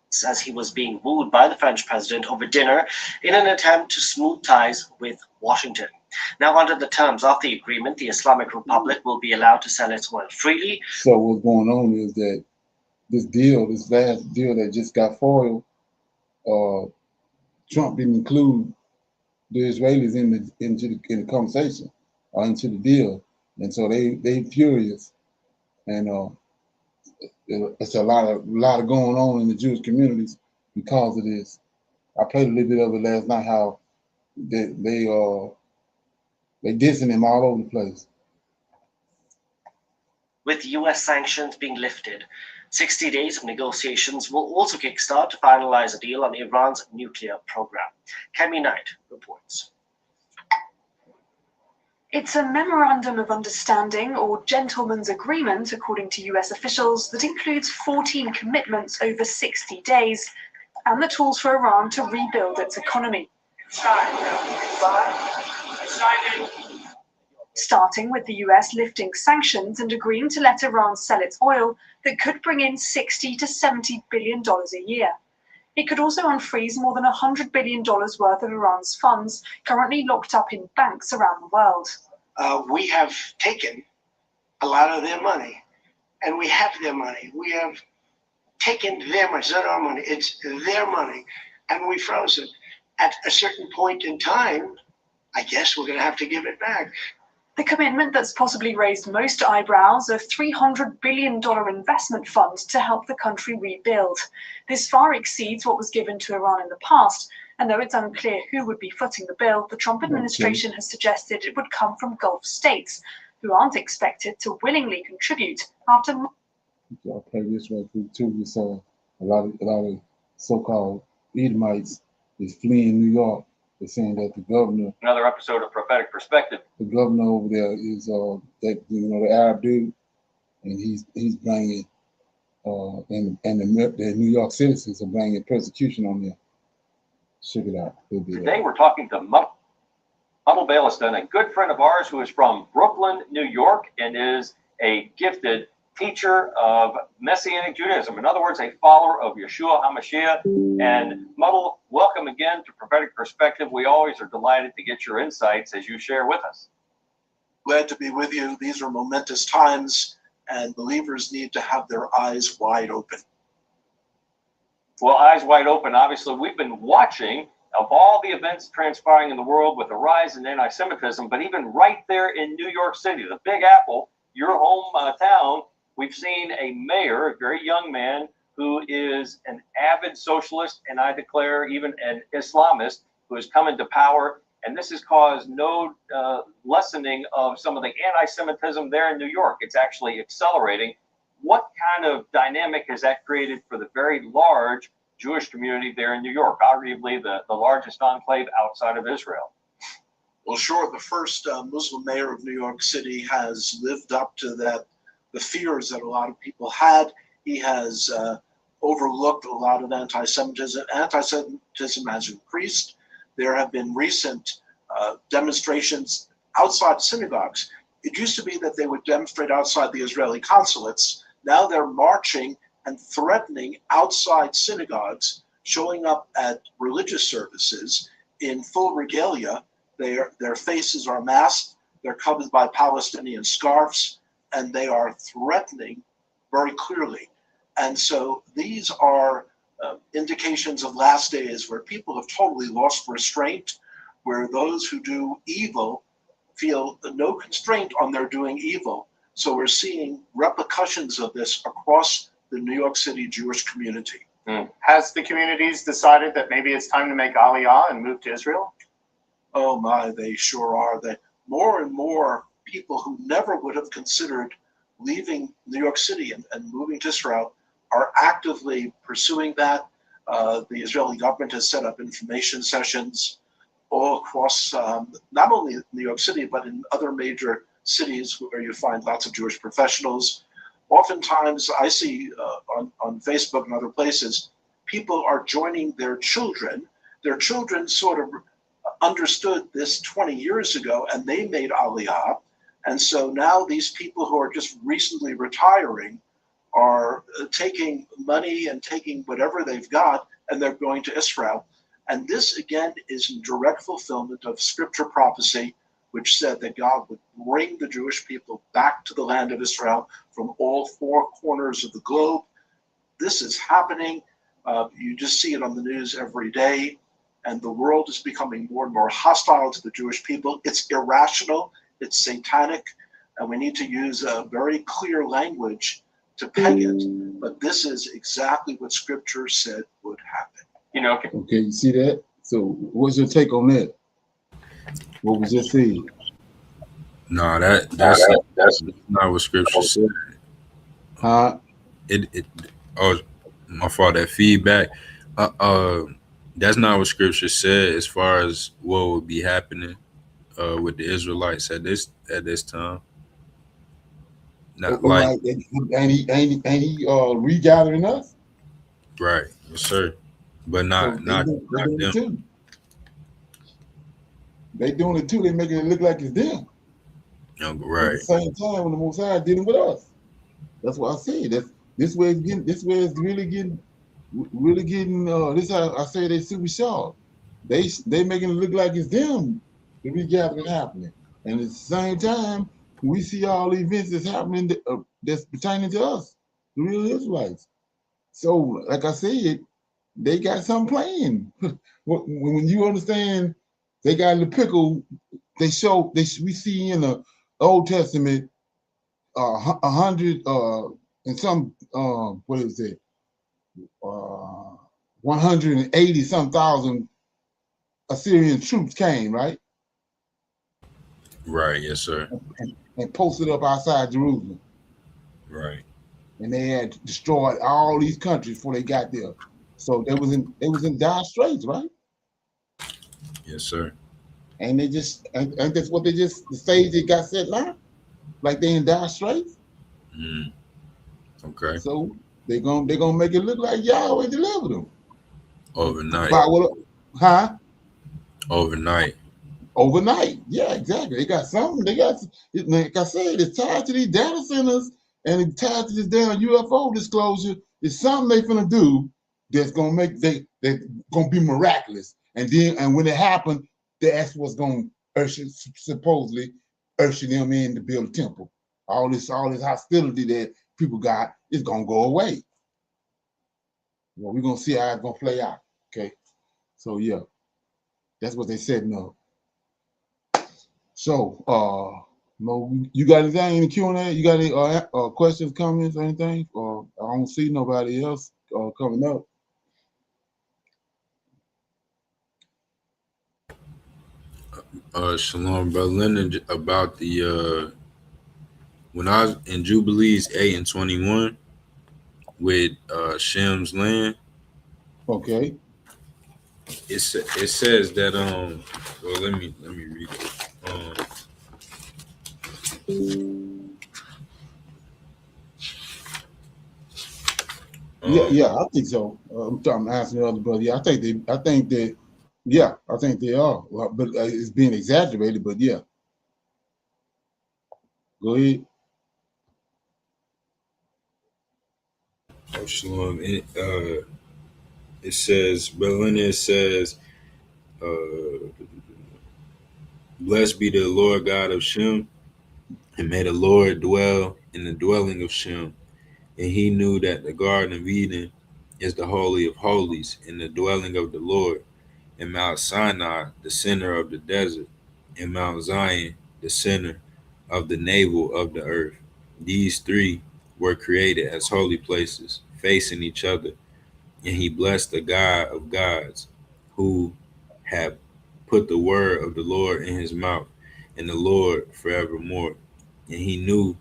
says he was being wooed by the French president over dinner in an attempt to smooth ties with Washington. Now, under the terms of the agreement, the Islamic Republic will be allowed to sell its oil freely. So what's going on is that this last deal that just got foiled, Trump didn't include the Israelis into the conversation or into the deal, and so they furious, and it's a lot of going on in the Jewish communities because of this. I played a little bit of it last night. How they dissing him all over the place. With U.S. sanctions being lifted, 60 days of negotiations will also kickstart to finalize a deal on Iran's nuclear program. Kemi Knight reports. It's a memorandum of understanding or gentleman's agreement, according to US officials, that includes 14 commitments over 60 days and the tools for Iran to rebuild its economy. Starting with the US lifting sanctions and agreeing to let Iran sell its oil that could bring in $60 to $70 billion a year. It could also unfreeze more than $100 billion worth of Iran's funds currently locked up in banks around the world. We have taken a lot of their money, and we have their money. We have taken their money. It's not our money, it's their money, and we froze it. At a certain point in time, I guess we're going to have to give it back. The commitment that's possibly raised most eyebrows, a $300 billion investment fund to help the country rebuild. This far exceeds what was given to Iran in the past, and though it's unclear who would be footing the bill, the Trump administration has suggested it would come from Gulf states, who aren't expected to willingly contribute after. I'll play this right quick too. We saw a lot of so-called Edomites is fleeing New York. They're saying that the governor. Another episode of Prophetic Perspective. The governor over there is the Arab dude, and he's bringing and the New York citizens are bringing persecution on them. Check it out. Today we're talking to Muddle Bailiston, a good friend of ours who is from Brooklyn, New York, and is a gifted teacher of Messianic Judaism. In other words, a follower of Yeshua HaMashiach. And Muddle, welcome again to Prophetic Perspective. We always are delighted to get your insights as you share with us. Glad to be with you. These are momentous times, and believers need to have their eyes wide open. Well, eyes wide open. Obviously, we've been watching of all the events transpiring in the world with the rise in anti-Semitism, but even right there in New York City, the Big Apple, your hometown, we've seen a mayor, a very young man, who is an avid socialist, and I declare even an Islamist, who has come into power. And this has caused no lessening of some of the anti-Semitism there in New York. It's actually accelerating. What kind of dynamic has that created for the very large Jewish community there in New York, arguably the largest enclave outside of Israel? Well, sure, the first Muslim mayor of New York City has lived up to the fears that a lot of people had. He has overlooked a lot of anti-Semitism. Anti-Semitism has increased. There have been recent demonstrations outside synagogues. It used to be that they would demonstrate outside the Israeli consulates. Now they're marching and threatening outside synagogues, showing up at religious services in full regalia. Their faces are masked, they're covered by Palestinian scarves, and they are threatening very clearly. And so these are indications of last days where people have totally lost restraint, where those who do evil feel no constraint on their doing evil. So we're seeing repercussions of this across the New York City Jewish community. Has the communities decided that maybe it's time to make Aliyah and move to Israel? Oh my, they sure are. That more and more people who never would have considered leaving New York City and moving to Israel are actively pursuing that. The Israeli government has set up information sessions all across not only New York City, but in other major cities where you find lots of Jewish professionals. Oftentimes, I see on Facebook and other places, people are joining their children. Their children sort of understood this 20 years ago, and they made Aliyah. And so now these people who are just recently retiring are taking money and taking whatever they've got, and they're going to Israel. And this, again, is in direct fulfillment of scripture prophecy, which said that God would bring the Jewish people back to the land of Israel from all four corners of the globe. This is happening. You just see it on the news every day. And the world is becoming more and more hostile to the Jewish people. It's irrational. It's satanic. And we need to use a very clear language to peg it. But this is exactly what scripture said would happen. You know. Okay, you see that? So what's your take on that? What was just said? No, that's not what scripture said. Huh? Oh, my fault. That feedback. That's not what scripture said as far as what would be happening with the Israelites at this time. Not like ain't he regathering us? Right, yes, sir. But not doing them. it too. They doing it too. They making it look like it's them. Right. At the same time, when the Most High dealing with us, that's what I say. This way it's getting. This way it's really getting. This is how I say they super sharp. They making it look like it's them. The regathering happening, and at the same time, we see all the events that's happening that's pertaining to us, the real Israelites. So, like I said, they got something playing. When you understand, they got in the pickle. We see in the Old Testament 100 and some what is it? 180 some thousand Assyrian troops came, right? Right, yes, sir. And posted up outside Jerusalem. Right. And they had destroyed all these countries before they got there. So they was in dire straits, right? Yes, sir. And that's what the stage they got set now? Like they in dire straits? Okay. So they're gonna make it look like Yahweh delivered them. Overnight. Overnight. Yeah, exactly. They got something. Like I said, it's tied to these data centers and it's tied to this damn UFO disclosure. It's something they finna do that's gonna make they're gonna be miraculous. And when it happens, that's what's gonna supposedly usher them in to build a temple. All this hostility that people got is gonna go away. Well, we're gonna see how it's gonna play out. Okay. So yeah, that's what they said. No. So no, you got anything in the Q&A? You got any questions, comments, or anything? Or I don't see nobody else coming up. Shalom, brother Leonard, about the when I was in Jubilees 8 and 21 with Shem's land. Okay. It says that well, let me read it. Yeah, I think so. I'm asking the other brother. Yeah, I think they are. Well, but it's being exaggerated. But yeah, go ahead. Oh, Shalom. It says, Berlin says, blessed be the Lord God of Shem, and may the Lord dwell in the dwelling of Shem, And he knew that the Garden of Eden is the Holy of Holies and the dwelling of the Lord, and Mount Sinai, the center of the desert, and Mount Zion, the center of the navel of the earth. These three were created as holy places, facing each other. And he blessed the God of gods, who had put the word of the Lord in his mouth, and the Lord forevermore. And he knew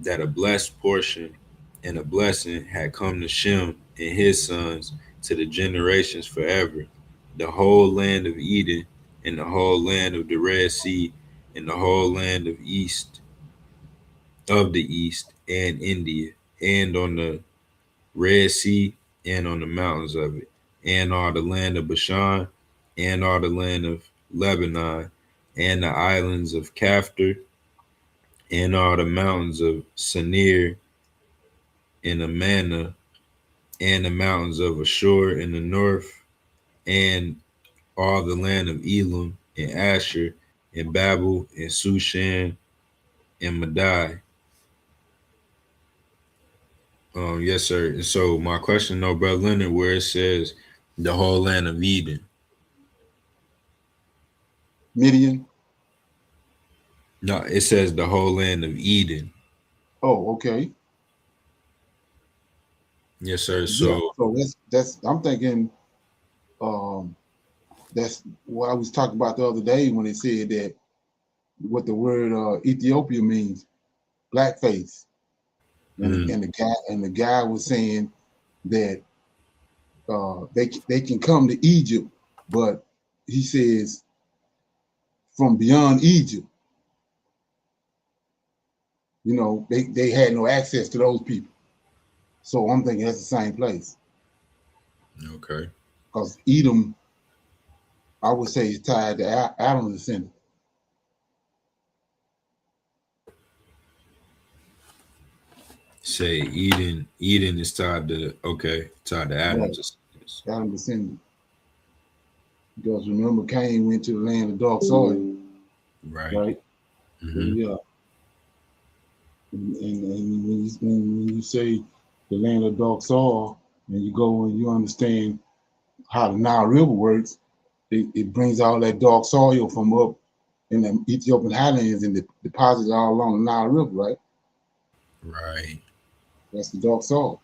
that a blessed portion and a blessing had come to Shem and his sons to the generations forever. The whole land of Eden, and the whole land of the Red Sea, and the whole land of the east, and India, and on the Red Sea, and on the mountains of it, and all the land of Bashan, and all the land of Lebanon, and the islands of Caphtor, and all the mountains of Sinir, and Amana, and the mountains of Ashur in the north, and all the land of Elam, and Asher, and Babel, and Sushan, and Madai. Yes, sir. And so my question, though, Brother Leonard, where it says the whole land of Eden. Midian. No, it says the whole land of Eden. Oh, okay. Yes, sir. Yeah. So So that's I'm thinking that's what I was talking about the other day when it said that what the word Ethiopia means, blackface. And the guy was saying that they can come to Egypt, but he says from beyond Egypt, you know, they had no access to those people. So I'm thinking that's the same place. Okay. Because Edom, I would say, is tied to Adam's descendant. Say Eden is tied to Adam's descendants. Adam's descendant. Because remember, Cain went to the land of dark soil. Right. Mm-hmm. So, yeah. And when you say the land of dark soil, and you go and you understand how the Nile River works, it brings all that dark soil from up in the Ethiopian highlands and deposits all along the Nile River, right? Right. That's the dark soil.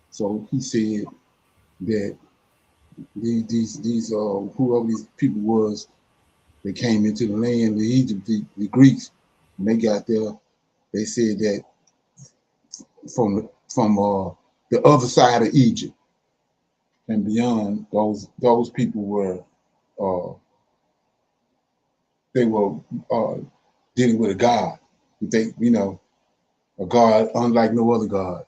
So he said that these whoever these people was, they came into the land of Egypt, the Greeks, when they got there, they said that from the other side of Egypt and beyond, those people were they were dealing with a God. They, you know, a God unlike no other God.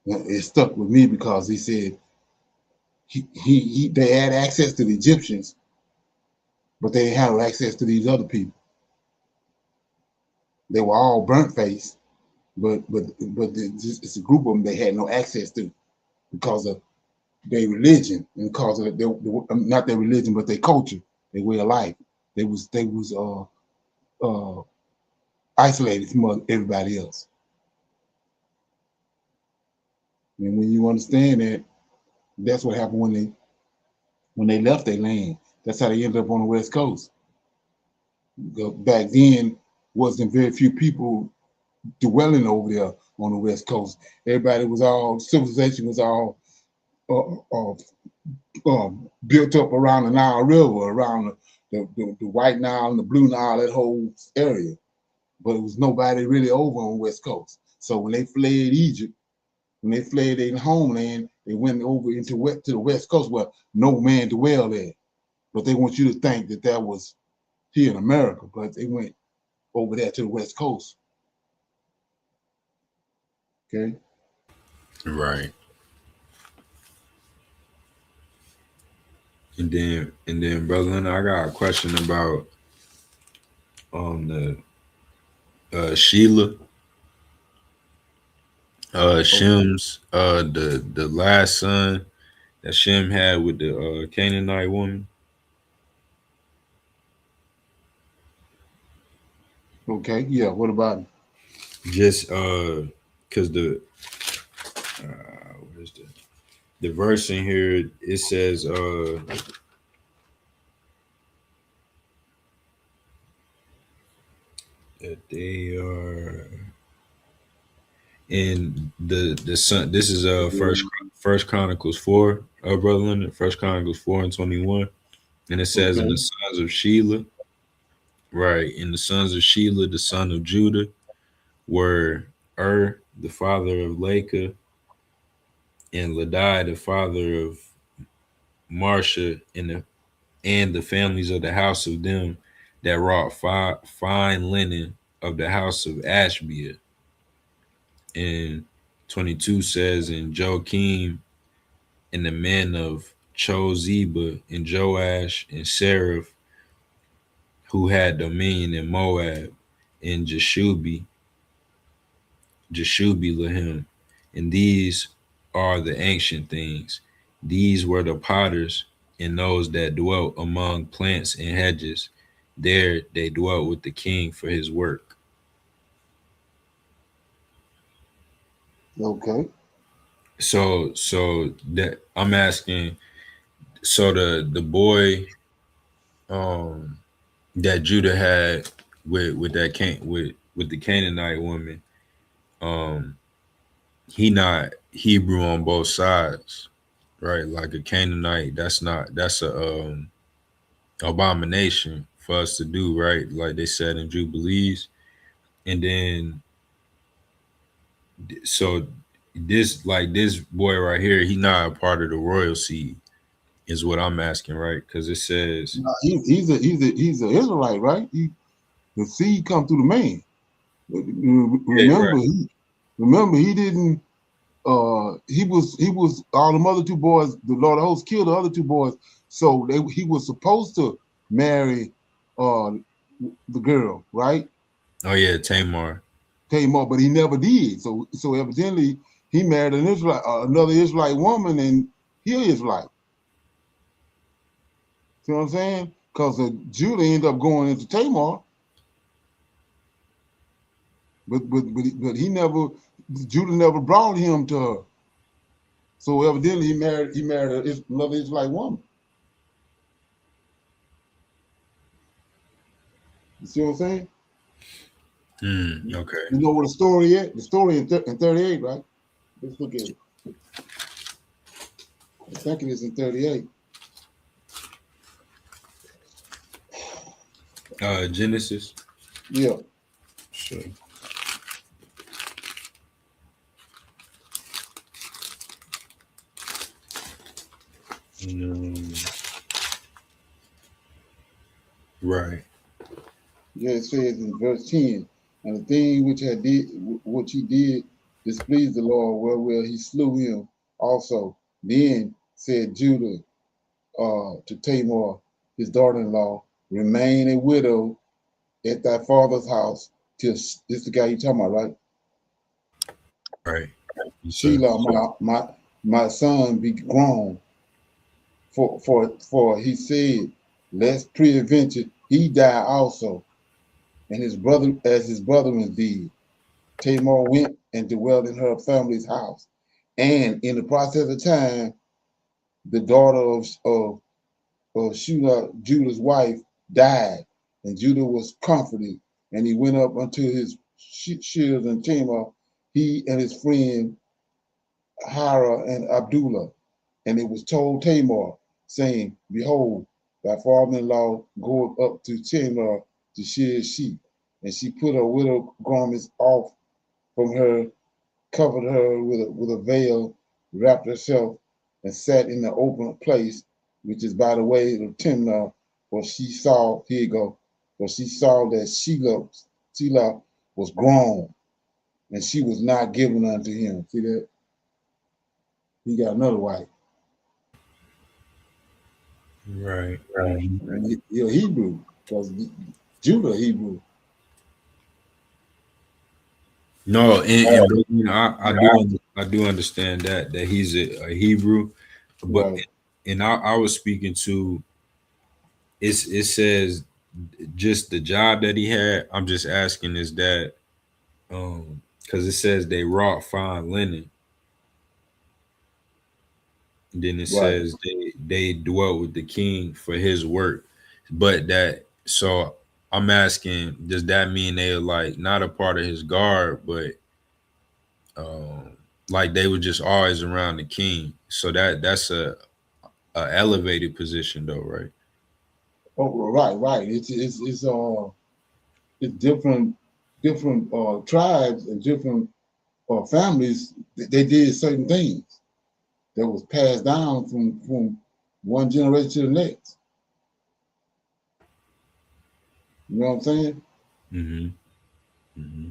It stuck with me because he said they had access to the Egyptians, but they didn't have access to these other people. They were all burnt faced, but it's a group of them they had no access to because of their religion and because of not their religion but their culture, their way of life. They was isolated from everybody else. And when you understand that, that's what happened when they left their land. That's how they ended up on the West Coast. Back then, wasn't very few people dwelling over there on the West Coast. Everybody was all, civilization was all built up around the Nile River, around the White Nile and the Blue Nile, that whole area. But it was nobody really over on the West Coast. So when they fled Egypt, when they fled their homeland, they went over to the West Coast where no man dwelled there. But they want you to think that was here in America, but they went over there to the West Coast. Okay. Right. And then, Brother Leonard, I got a question about the Sheila. Shem's the last son that Shem had with the Canaanite woman. Okay, yeah, what about it? just because what is the verse in here? It says that they are in the son. This is First Chronicles 4, Brother Leonard, First Chronicles 4:21, and it says, "In the sons of Shelah, right, in the sons of Shelah, the son of Judah, were the father of Leka, and Ladai, the father of Marsha, and the families of the house of them that wrought fine linen of the house of Ashbia." And 22 says, "And Joachim and the men of Chozeba and Joash and Seraph, who had dominion in Moab, and Jeshubi-Lahim. And these are the ancient things. These were the potters and those that dwelt among plants and hedges. There they dwelt with the king for his work." Okay. So that I'm asking, so the boy that Judah had with the Canaanite woman, he not Hebrew on both sides, right? Like a Canaanite, that's a abomination for us to do, right? Like they said in Jubilees. And then so this boy right here, he not a part of the royal seed, is what I'm asking, right? Because it says He's an Israelite, right? The seed come through the man. Remember, he didn't. He was all the other two boys. The Lord of hosts killed the other two boys, so he was supposed to marry the girl, right? Oh yeah, Tamar, but he never did. So evidently he married an Israelite, another Israelite woman, and he is Israelite. See what I'm saying? Because Judah ended up going into Tamar, but he never. Judah never brought him to her. So evidently he married another Israelite woman. You see what I'm saying? Okay. You know what the story is? The story in 38, right? Let's look at it. I think it is in 38. Genesis. Yeah. Sure. Right. Yeah, it says in verse 10, and the thing which he did displeased the Lord, wherewith he slew him also. Then said Judah to Tamar, his daughter-in-law, remain a widow at thy father's house till this is the guy you talking about, right? Right. Sheila, my son be grown. For he said, lest peradventure he die also, and his brother was did. Tamar went and dwelt in her family's house, and in the process of time, the daughter of Sheila, Judah's wife, died, and Judah was comforted, and he went up unto his shears and Tamar, he and his friend Hira and Abdullah. And it was told Tamar, saying, behold, thy father-in-law goeth up to Tamar to shear his sheep. And she put her widow garments off from her, covered her with a veil, wrapped herself, and sat in the open place, which is by the way of Timnah, for she saw, here you go, for she saw that Sheila was grown, and she was not given unto him. See that? He got another wife. Right. And you're Hebrew, because Judah Hebrew. No, and I do understand that he's a Hebrew, but Right. and I was speaking to it says just the job that he had. I'm just asking, is that Because it says they wrought fine linen. Then it says they dwelt with the king for his work. But so I'm asking, does that mean they're like not a part of his guard, but like they were just always around the king? So that's a elevated position though, right? Oh, right. It's different tribes and different families. They did certain things that was passed down from one generation to the next. You know what I'm saying? Mm-hmm. Mm-hmm.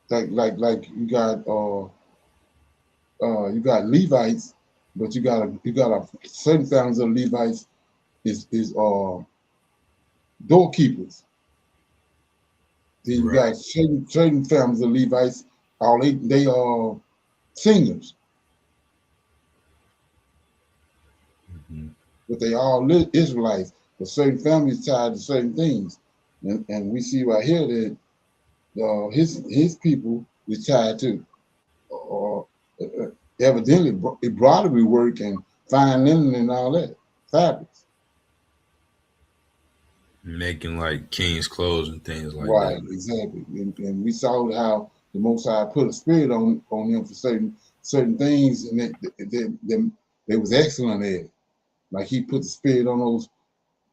Like you got Levites, but you got a certain families of Levites is doorkeepers. Then you got certain families of Levites, they are singers. Mm-hmm. But they all Israelites. But certain families tied to certain things, and we see right here that his people is tied to evidently embroidery work and fine linen and all that fabrics. Making like king's clothes and things like Right, that. exactly. And we saw how the Most High put a spirit on them for certain things, and they was excellent at it. Like he put the spirit on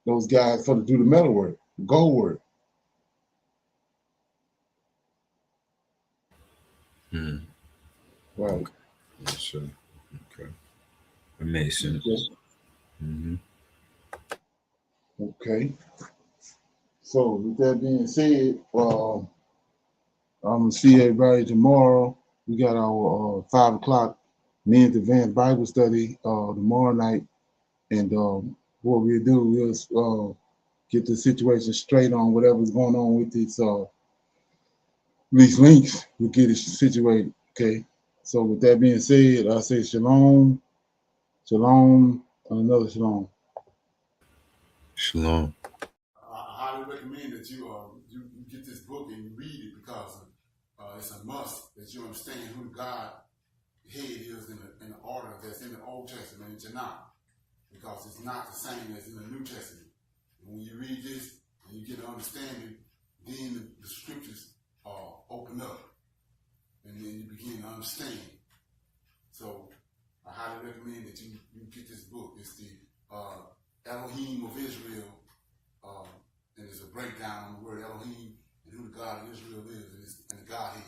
those guys to do the metal work, gold work. Hmm. Right. Yes, sir. Okay. That makes sense. Mm-hmm. Okay. So with that being said, I'm gonna see everybody tomorrow. We got our 5 o'clock men's advanced Bible study tomorrow night, and what we'll do is get the situation straight on whatever's going on with these links. We'll get it situated. Okay. So with that being said, I say shalom, shalom, and another shalom. Shalom. I highly recommend that you get this book and you read it because it's a must that you understand who the God head is in the order that's in the Old Testament and Tanakh, because it's not the same as in the New Testament. And when you read this and you get an understanding, then the scriptures open up and then you begin to understand. So I highly recommend that you get this book. It's the Elohim of Israel. And there's a breakdown on the word Elohim and who the God of Israel is and the Godhead.